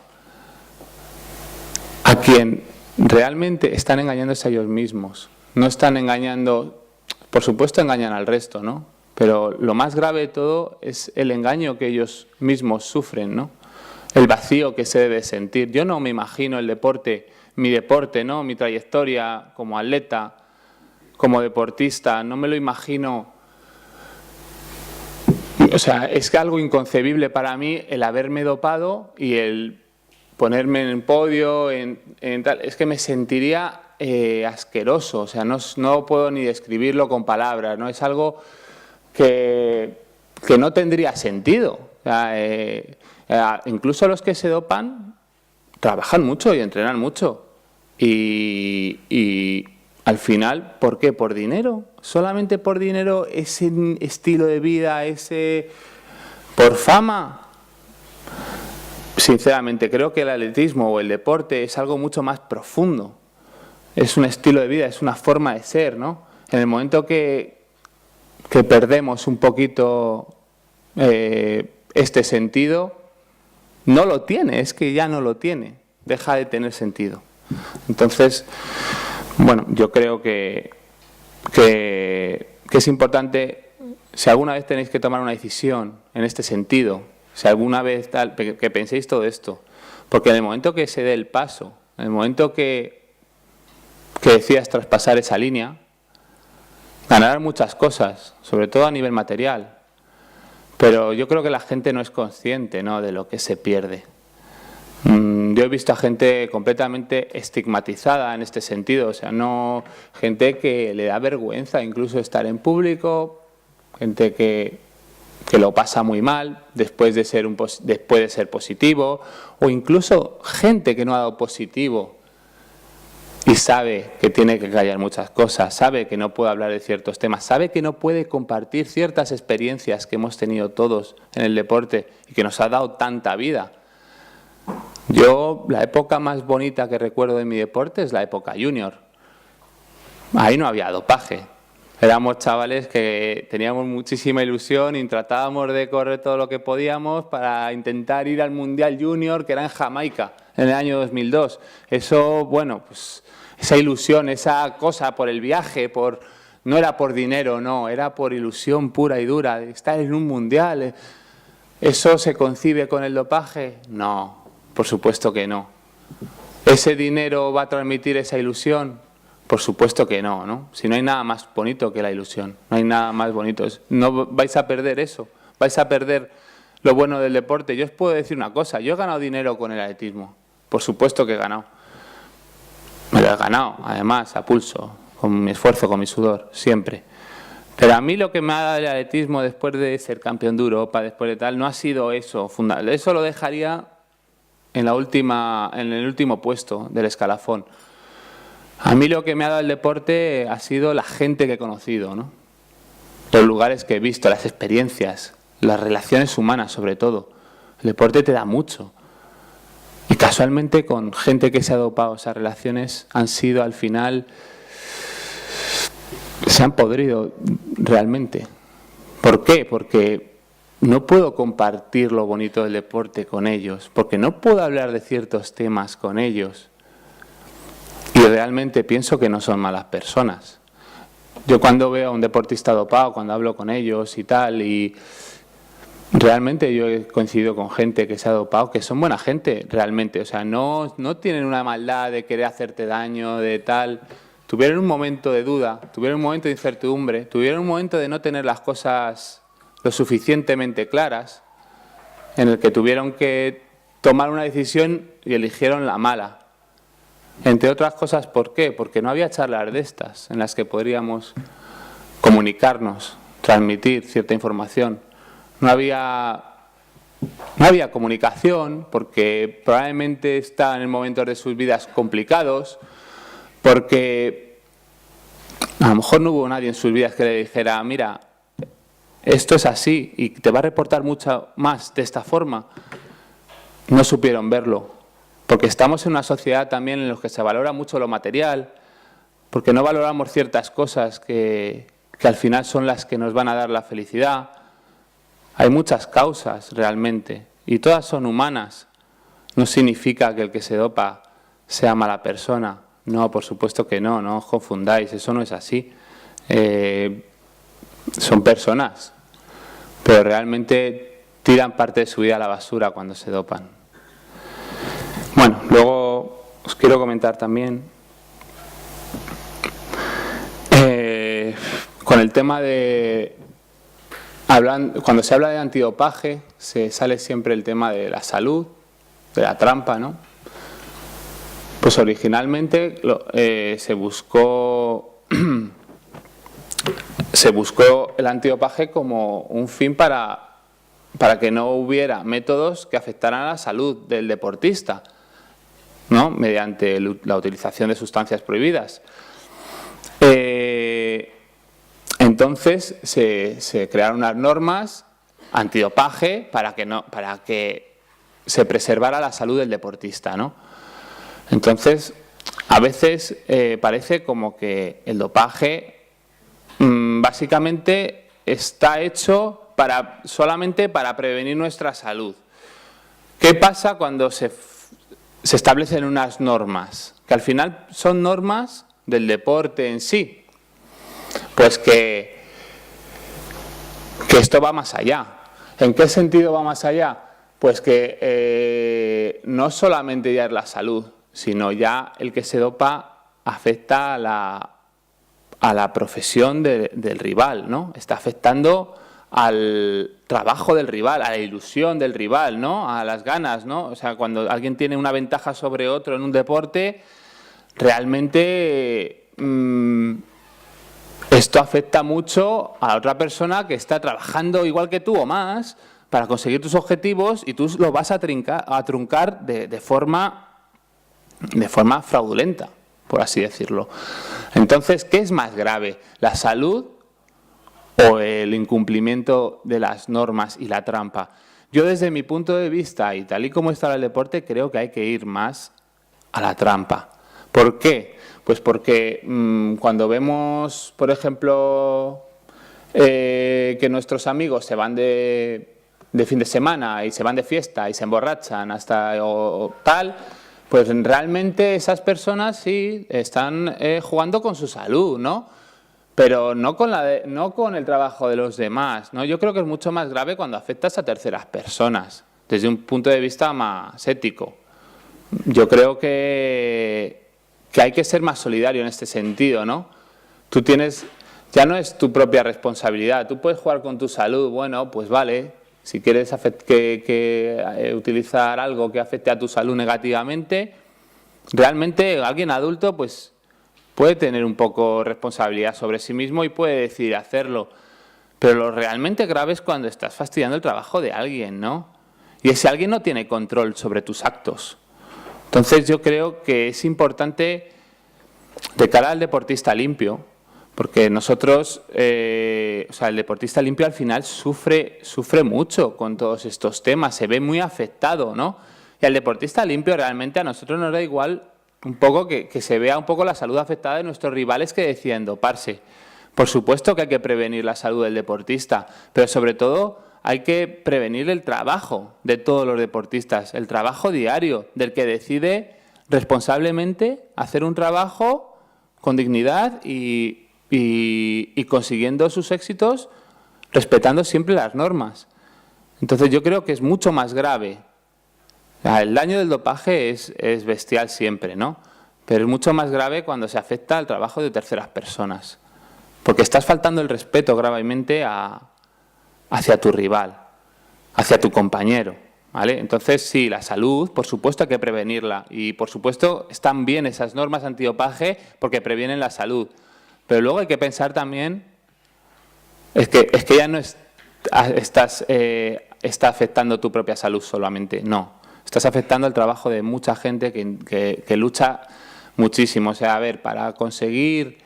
a quien realmente están engañándose a ellos mismos, no están engañando, por supuesto engañan al resto, ¿no? Pero lo más grave de todo es el engaño que ellos mismos sufren, ¿no? El vacío que se debe sentir. Yo no me imagino mi deporte, ¿no? Mi trayectoria como atleta, como deportista, no me lo imagino. O sea, es algo inconcebible para mí el haberme dopado y el ponerme en el podio, en tal. Es que me sentiría asqueroso, o sea, no puedo ni describirlo con palabras, ¿no? Es algo que no tendría sentido. O sea, incluso los que se dopan trabajan mucho y entrenan mucho. Y al final, ¿por qué? ¿Por dinero? O solamente por dinero, ese estilo de vida, ese por fama. Sinceramente, creo que el atletismo o el deporte es algo mucho más profundo. Es un estilo de vida, es una forma de ser, ¿no? En el momento que perdemos un poquito este sentido, no lo tiene, es que ya no lo tiene, deja de tener sentido. Entonces, bueno, yo creo que es importante, si alguna vez tenéis que tomar una decisión en este sentido, si alguna vez que penséis todo esto, porque en el momento que se dé el paso, en el momento que decidas traspasar esa línea, ganarás muchas cosas, sobre todo a nivel material, pero yo creo que la gente no es consciente, ¿no?, de lo que se pierde. Yo he visto a gente completamente estigmatizada en este sentido, o sea, no, gente que le da vergüenza incluso estar en público, gente que lo pasa muy mal después de ser positivo, o incluso gente que no ha dado positivo y sabe que tiene que callar muchas cosas, sabe que no puede hablar de ciertos temas, sabe que no puede compartir ciertas experiencias que hemos tenido todos en el deporte y que nos ha dado tanta vida. Yo, la época más bonita que recuerdo de mi deporte es la época junior. Ahí no había dopaje. Éramos chavales que teníamos muchísima ilusión y tratábamos de correr todo lo que podíamos para intentar ir al Mundial Junior, que era en Jamaica, en el año 2002. Eso, bueno, pues esa ilusión, esa cosa por el viaje, no era por dinero, no, era por ilusión pura y dura, de estar en un Mundial. ¿Eso se concibe con el dopaje? No, por supuesto que no. ¿Ese dinero va a transmitir esa ilusión? Por supuesto que no, ¿no? Si no hay nada más bonito que la ilusión, no hay nada más bonito. No vais a perder eso, vais a perder lo bueno del deporte. Yo os puedo decir una cosa, yo he ganado dinero con el atletismo, por supuesto que he ganado. Me lo he ganado, además, a pulso, con mi esfuerzo, con mi sudor, siempre. Pero a mí lo que me ha dado el atletismo después de ser campeón de Europa, después de tal, no ha sido eso fundamental. Eso lo dejaría en el último puesto del escalafón. A mí lo que me ha dado el deporte ha sido la gente que he conocido, ¿no? Los lugares que he visto, las experiencias, las relaciones humanas sobre todo. El deporte te da mucho. Y casualmente con gente que se ha dopado, esas relaciones han sido al final, se han podrido realmente. ¿Por qué? Porque no puedo compartir lo bonito del deporte con ellos, porque no puedo hablar de ciertos temas con ellos. Y realmente pienso que no son malas personas. Yo cuando veo a un deportista dopado, cuando hablo con ellos y tal, y realmente yo he coincidido con gente que se ha dopado, que son buena gente realmente. O sea, no tienen una maldad de querer hacerte daño, de tal. Tuvieron un momento de duda, tuvieron un momento de incertidumbre, tuvieron un momento de no tener las cosas lo suficientemente claras, en el que tuvieron que tomar una decisión y eligieron la mala. Entre otras cosas, ¿por qué? Porque no había charlas de estas en las que podríamos comunicarnos, transmitir cierta información. No había comunicación porque probablemente estaban en momentos de sus vidas complicados, porque a lo mejor no hubo nadie en sus vidas que le dijera, mira, esto es así y te va a reportar mucho más de esta forma. No supieron verlo. Porque estamos en una sociedad también en la que se valora mucho lo material, porque no valoramos ciertas cosas que al final son las que nos van a dar la felicidad. Hay muchas causas realmente, y todas son humanas. No significa que el que se dopa sea mala persona. No, por supuesto que no, no os confundáis, eso no es así. Son personas, pero realmente tiran parte de su vida a la basura cuando se dopan. Bueno, luego os quiero comentar también con el tema de, cuando se habla de antidopaje, se sale siempre el tema de la salud, de la trampa, ¿no? Pues originalmente se buscó el antidopaje como un fin para que no hubiera métodos que afectaran a la salud del deportista, ¿no? Mediante la utilización de sustancias prohibidas. Entonces se crearon unas normas antidopaje para que se preservara la salud del deportista, ¿no? Entonces, a veces parece como que el dopaje básicamente está hecho solamente para prevenir nuestra salud. ¿Qué pasa cuando se establecen unas normas? Que al final son normas del deporte en sí. Pues que esto va más allá. ¿En qué sentido va más allá? Pues que no solamente ya es la salud, sino ya el que se dopa afecta a la profesión del rival, ¿no? Está afectando al trabajo del rival, a la ilusión del rival, ¿no? A las ganas, ¿no? O sea, cuando alguien tiene una ventaja sobre otro en un deporte, realmente esto afecta mucho a la otra persona que está trabajando igual que tú o más para conseguir tus objetivos y tú lo vas a truncar de forma fraudulenta, por así decirlo. Entonces, ¿qué es más grave? ¿La salud o el incumplimiento de las normas y la trampa? Yo, desde mi punto de vista y tal y como está el deporte, creo que hay que ir más a la trampa. ¿Por qué? Pues porque cuando vemos, por ejemplo, que nuestros amigos se van de fin de semana y se van de fiesta y se emborrachan hasta o tal, pues realmente esas personas sí están jugando con su salud, ¿no? Pero no con el trabajo de los demás, ¿no? Yo creo que es mucho más grave cuando afectas a terceras personas, desde un punto de vista más ético. Yo creo que hay que ser más solidario en este sentido, ¿no? Ya no es tu propia responsabilidad, tú puedes jugar con tu salud, bueno, pues vale, si quieres utilizar algo que afecte a tu salud negativamente, realmente alguien adulto pues puede tener un poco responsabilidad sobre sí mismo y puede decidir hacerlo, pero lo realmente grave es cuando estás fastidiando el trabajo de alguien, ¿no? Y ese alguien no tiene control sobre tus actos. Entonces yo creo que es importante de cara al deportista limpio, porque nosotros, el deportista limpio al final sufre mucho con todos estos temas, se ve muy afectado, ¿no? Y al deportista limpio realmente a nosotros nos da igual un poco que se vea un poco la salud afectada de nuestros rivales que deciden doparse. Por supuesto que hay que prevenir la salud del deportista, pero sobre todo hay que prevenir el trabajo de todos los deportistas, el trabajo diario del que decide responsablemente hacer un trabajo con dignidad y consiguiendo sus éxitos respetando siempre las normas. Entonces yo creo que es mucho más grave. El daño del dopaje es bestial siempre, ¿no? Pero es mucho más grave cuando se afecta al trabajo de terceras personas, porque estás faltando el respeto gravemente hacia tu rival, hacia tu compañero, ¿vale? Entonces sí, la salud, por supuesto hay que prevenirla y por supuesto están bien esas normas antidopaje porque previenen la salud, pero luego hay que pensar también es que ya no está afectando tu propia salud solamente, no, estás afectando el trabajo de mucha gente que lucha muchísimo. O sea, a ver, para conseguir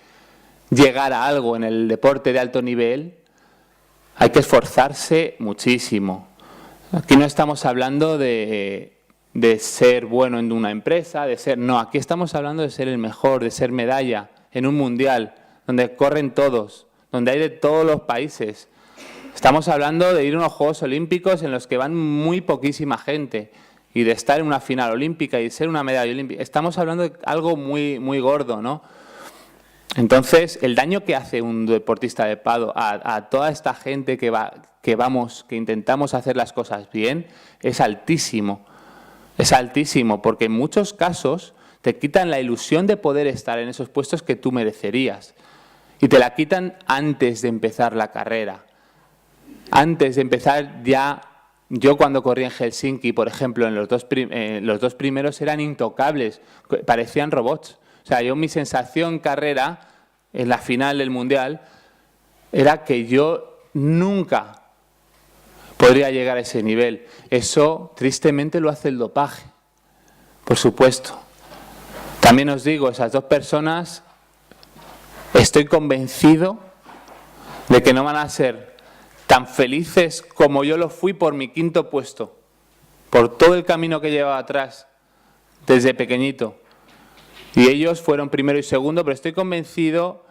llegar a algo en el deporte de alto nivel hay que esforzarse muchísimo. Aquí no estamos hablando de ser bueno en una empresa, no, aquí estamos hablando de ser el mejor, de ser medalla en un mundial, donde corren todos, donde hay de todos los países. Estamos hablando de ir a unos Juegos Olímpicos en los que van muy poquísima gente y de estar en una final olímpica y ser una medalla olímpica. Estamos hablando de algo muy, muy gordo, ¿no? Entonces, el daño que hace un deportista de pado a toda esta gente que intentamos hacer las cosas bien, es altísimo. Es altísimo, porque en muchos casos te quitan la ilusión de poder estar en esos puestos que tú merecerías. Y te la quitan antes de empezar la carrera. Antes de empezar ya. Yo cuando corrí en Helsinki, por ejemplo, en los dos primeros eran intocables, parecían robots. O sea, mi sensación carrera en la final del Mundial era que yo nunca podría llegar a ese nivel. Eso tristemente lo hace el dopaje, por supuesto. También os digo, esas dos personas, estoy convencido de que no van a ser tan felices como yo lo fui por mi 5.º puesto, por todo el camino que llevaba atrás desde pequeñito. Y ellos fueron primero y segundo, pero estoy convencido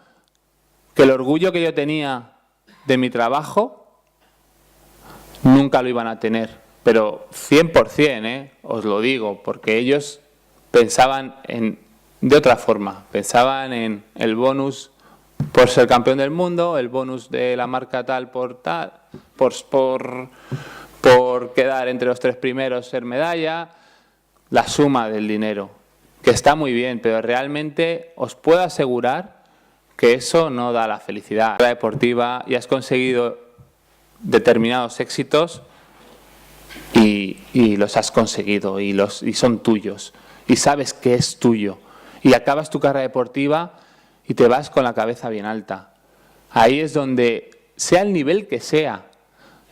que el orgullo que yo tenía de mi trabajo nunca lo iban a tener. Pero 100%, os lo digo, porque ellos pensaban de otra forma. Pensaban en el bonus por ser campeón del mundo, el bonus de la marca tal, por quedar entre los 3 primeros, ser medalla, la suma del dinero, que está muy bien, pero realmente os puedo asegurar que eso no da la felicidad. La deportiva, y has conseguido determinados éxitos y los has conseguido y son tuyos y sabes que es tuyo y acabas tu carrera deportiva y te vas con la cabeza bien alta. Ahí es donde, sea el nivel que sea,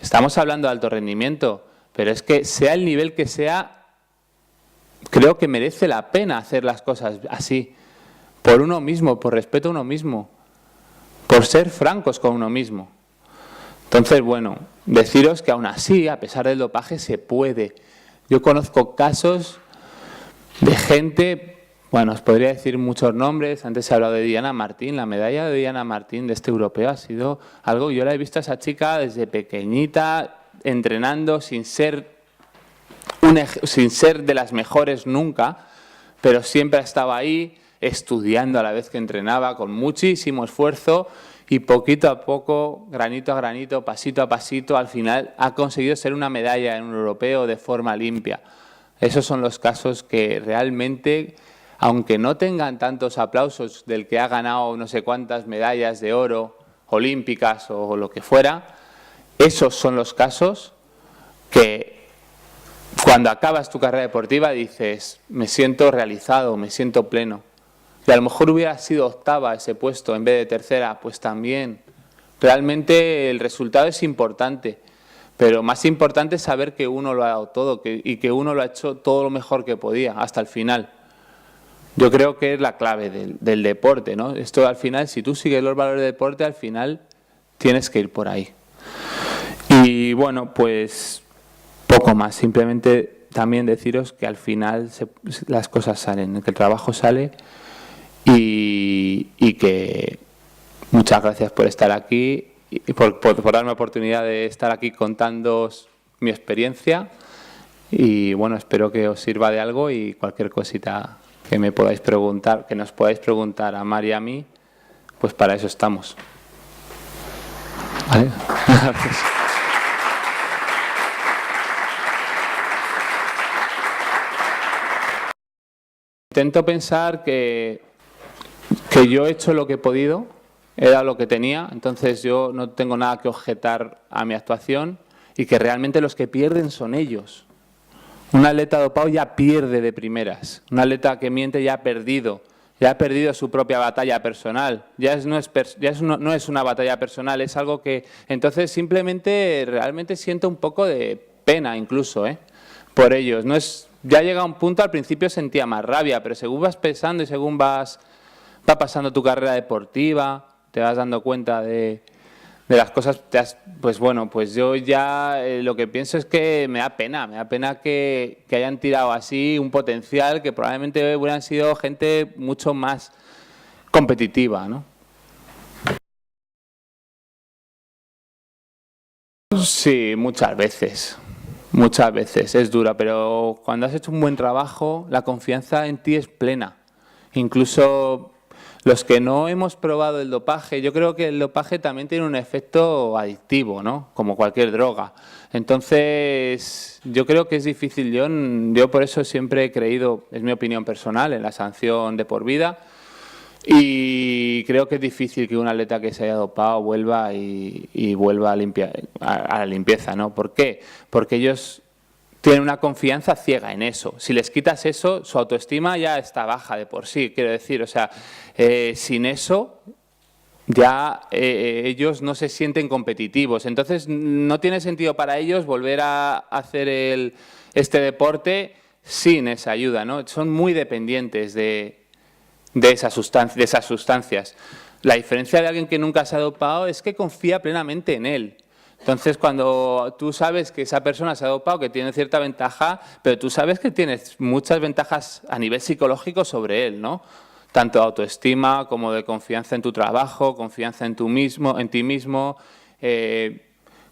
estamos hablando de alto rendimiento, pero es que sea el nivel que sea, creo que merece la pena hacer las cosas así, por uno mismo, por respeto a uno mismo, por ser francos con uno mismo. Entonces, bueno, deciros que aún así, a pesar del dopaje, se puede. Yo conozco casos de gente, bueno, os podría decir muchos nombres, antes se ha hablado de Diana Martín, la medalla de Diana Martín de este europeo ha sido algo, yo la he visto a esa chica desde pequeñita, entrenando sin ser de las mejores nunca, pero siempre estaba ahí, estudiando a la vez que entrenaba, con muchísimo esfuerzo, y poquito a poco, granito a granito, pasito a pasito, al final ha conseguido ser una medalla en un europeo de forma limpia. Esos son los casos que realmente, aunque no tengan tantos aplausos del que ha ganado no sé cuántas medallas de oro, olímpicas o lo que fuera, esos son los casos que cuando acabas tu carrera deportiva dices, me siento realizado, me siento pleno. Y a lo mejor hubiera sido 8ª ese puesto en vez de 3ª, pues también. Realmente el resultado es importante, pero más importante es saber que uno lo ha dado todo y que uno lo ha hecho todo lo mejor que podía, hasta el final. Yo creo que es la clave del deporte, ¿no? Esto al final, si tú sigues los valores del deporte, al final tienes que ir por ahí. Y bueno, pues poco más. Simplemente también deciros que al final las cosas salen, que el trabajo sale. Y que muchas gracias por estar aquí y por darme la oportunidad de estar aquí contándoos mi experiencia y bueno, espero que os sirva de algo y cualquier cosita que me podáis preguntar, que nos podáis preguntar a Mar y a mí, pues para eso estamos. ¿Vale? Gracias. Intento pensar que yo he hecho lo que he podido, he dado lo que tenía, entonces yo no tengo nada que objetar a mi actuación y que realmente los que pierden son ellos. Un atleta dopado ya pierde de primeras, un atleta que miente ya ha perdido su propia batalla personal, no es una batalla personal, es algo que entonces simplemente realmente siento un poco de pena incluso, por ellos. Ya llega un punto, al principio sentía más rabia, pero según vas pensando y según va pasando tu carrera deportiva, te vas dando cuenta de las cosas, pues bueno, pues yo ya lo que pienso es que me da pena que hayan tirado así un potencial que probablemente hubieran sido gente mucho más competitiva, ¿no? Sí, muchas veces es dura, pero cuando has hecho un buen trabajo, la confianza en ti es plena. Incluso los que no hemos probado el dopaje, yo creo que el dopaje también tiene un efecto adictivo, ¿no? Como cualquier droga. Entonces, yo creo que es difícil. Yo por eso siempre he creído, es mi opinión personal, en la sanción de por vida. Y creo que es difícil que un atleta que se haya dopado vuelva y vuelva a la limpieza, ¿no? ¿Por qué? Porque ellos tienen una confianza ciega en eso. Si les quitas eso, su autoestima ya está baja de por sí, quiero decir. O sea, sin eso ya ellos no se sienten competitivos. Entonces no tiene sentido para ellos volver a hacer este deporte sin esa ayuda, ¿no? Son muy dependientes de esas sustancias. La diferencia de alguien que nunca se ha dopado es que confía plenamente en él. Entonces, cuando tú sabes que esa persona se ha dopado, que tiene cierta ventaja, pero tú sabes que tienes muchas ventajas a nivel psicológico sobre él, ¿no? Tanto de autoestima como de confianza en tu trabajo, confianza en ti mismo,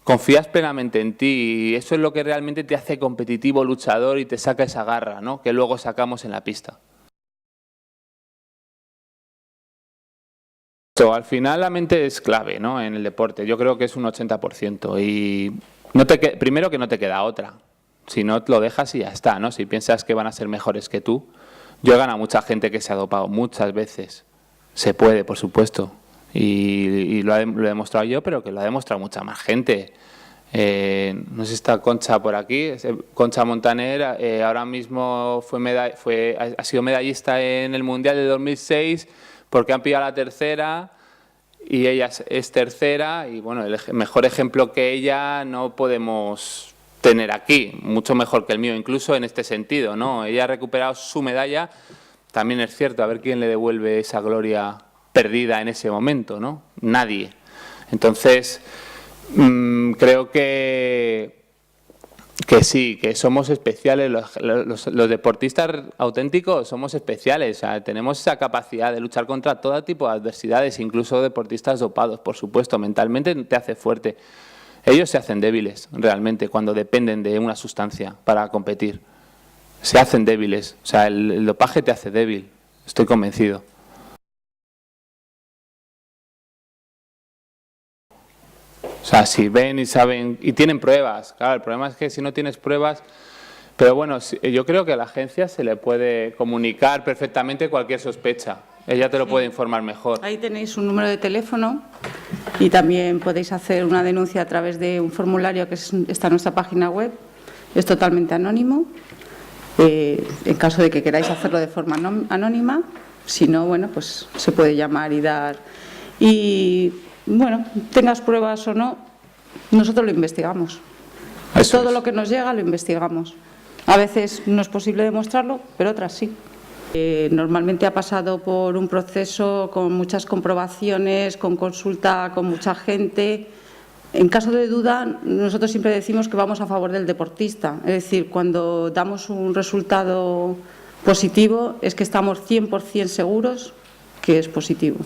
confías plenamente en ti y eso es lo que realmente te hace competitivo, luchador y te saca esa garra, ¿no? Que luego sacamos en la pista. Al final la mente es clave, ¿no? En el deporte, yo creo que es un 80% y primero que no te queda otra, si no lo dejas y ya está, ¿no? Si piensas que van a ser mejores que tú, yo he ganado a mucha gente que se ha dopado muchas veces, se puede, por supuesto, y lo he demostrado yo, pero que lo ha demostrado mucha más gente. No sé si está Concha por aquí, Concha Montaner, ahora mismo ha sido medallista en el Mundial de 2006 porque han pillado la tercera y ella es tercera y bueno, el mejor ejemplo que ella no podemos tener aquí, mucho mejor que el mío incluso en este sentido, ¿no? Ella ha recuperado su medalla, también es cierto, a ver quién le devuelve esa gloria perdida en ese momento, ¿no? Nadie. Entonces, creo que sí, que somos especiales, los deportistas auténticos somos especiales, o sea, tenemos esa capacidad de luchar contra todo tipo de adversidades, incluso deportistas dopados, por supuesto, mentalmente te hace fuerte. Ellos se hacen débiles realmente cuando dependen de una sustancia para competir. Se hacen débiles, o sea, el dopaje te hace débil, estoy convencido. O sea, si ven y saben y tienen pruebas, claro, el problema es que si no tienes pruebas, pero bueno, yo creo que a la agencia se le puede comunicar perfectamente cualquier sospecha, ella te lo puede informar mejor. Ahí tenéis un número de teléfono y también podéis hacer una denuncia a través de un formulario que está en nuestra página web, es totalmente anónimo, en caso de que queráis hacerlo de forma anónima, si no, bueno, pues se puede llamar y dar. Y bueno, tengas pruebas o no, nosotros lo investigamos. Todo lo que nos llega lo investigamos. A veces no es posible demostrarlo, pero otras sí. Normalmente ha pasado por un proceso con muchas comprobaciones, con consulta con mucha gente. En caso de duda, nosotros siempre decimos que vamos a favor del deportista. Es decir, cuando damos un resultado positivo es que estamos 100% seguros que es positivo.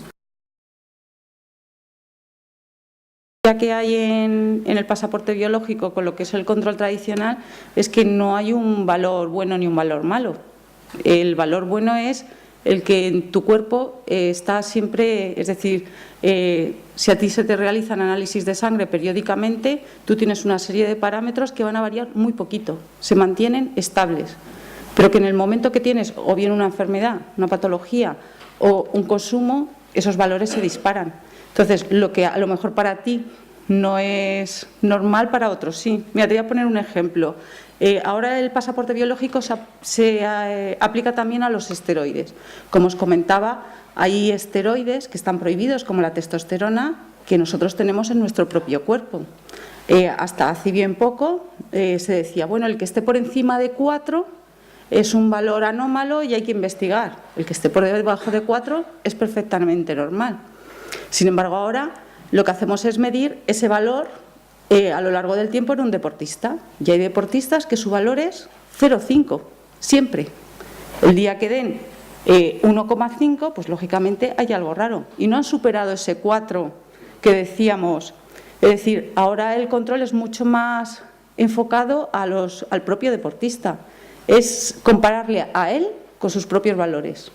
Ya que hay en el pasaporte biológico con lo que es el control tradicional es que no hay un valor bueno ni un valor malo. El valor bueno es el que en tu cuerpo está siempre, es decir, si a ti se te realizan análisis de sangre periódicamente, tú tienes una serie de parámetros que van a variar muy poquito, se mantienen estables, pero que en el momento que tienes o bien una enfermedad, una patología o un consumo, esos valores se disparan. Entonces, lo que a lo mejor para ti no es normal, para otros sí. Mira, te voy a poner un ejemplo. Ahora el pasaporte biológico se aplica también a los esteroides. Como os comentaba, hay esteroides que están prohibidos, como la testosterona, que nosotros tenemos en nuestro propio cuerpo. Hasta hace bien poco se decía, bueno, el que esté por encima de 4 es un valor anómalo y hay que investigar. El que esté por debajo de 4 es perfectamente normal. Sin embargo, ahora lo que hacemos es medir ese valor a lo largo del tiempo en un deportista. Y hay deportistas que su valor es 0,5, siempre. El día que den 1,5, pues lógicamente hay algo raro. Y no han superado ese 4 que decíamos. Es decir, ahora el control es mucho más enfocado al propio deportista. Es compararle a él con sus propios valores.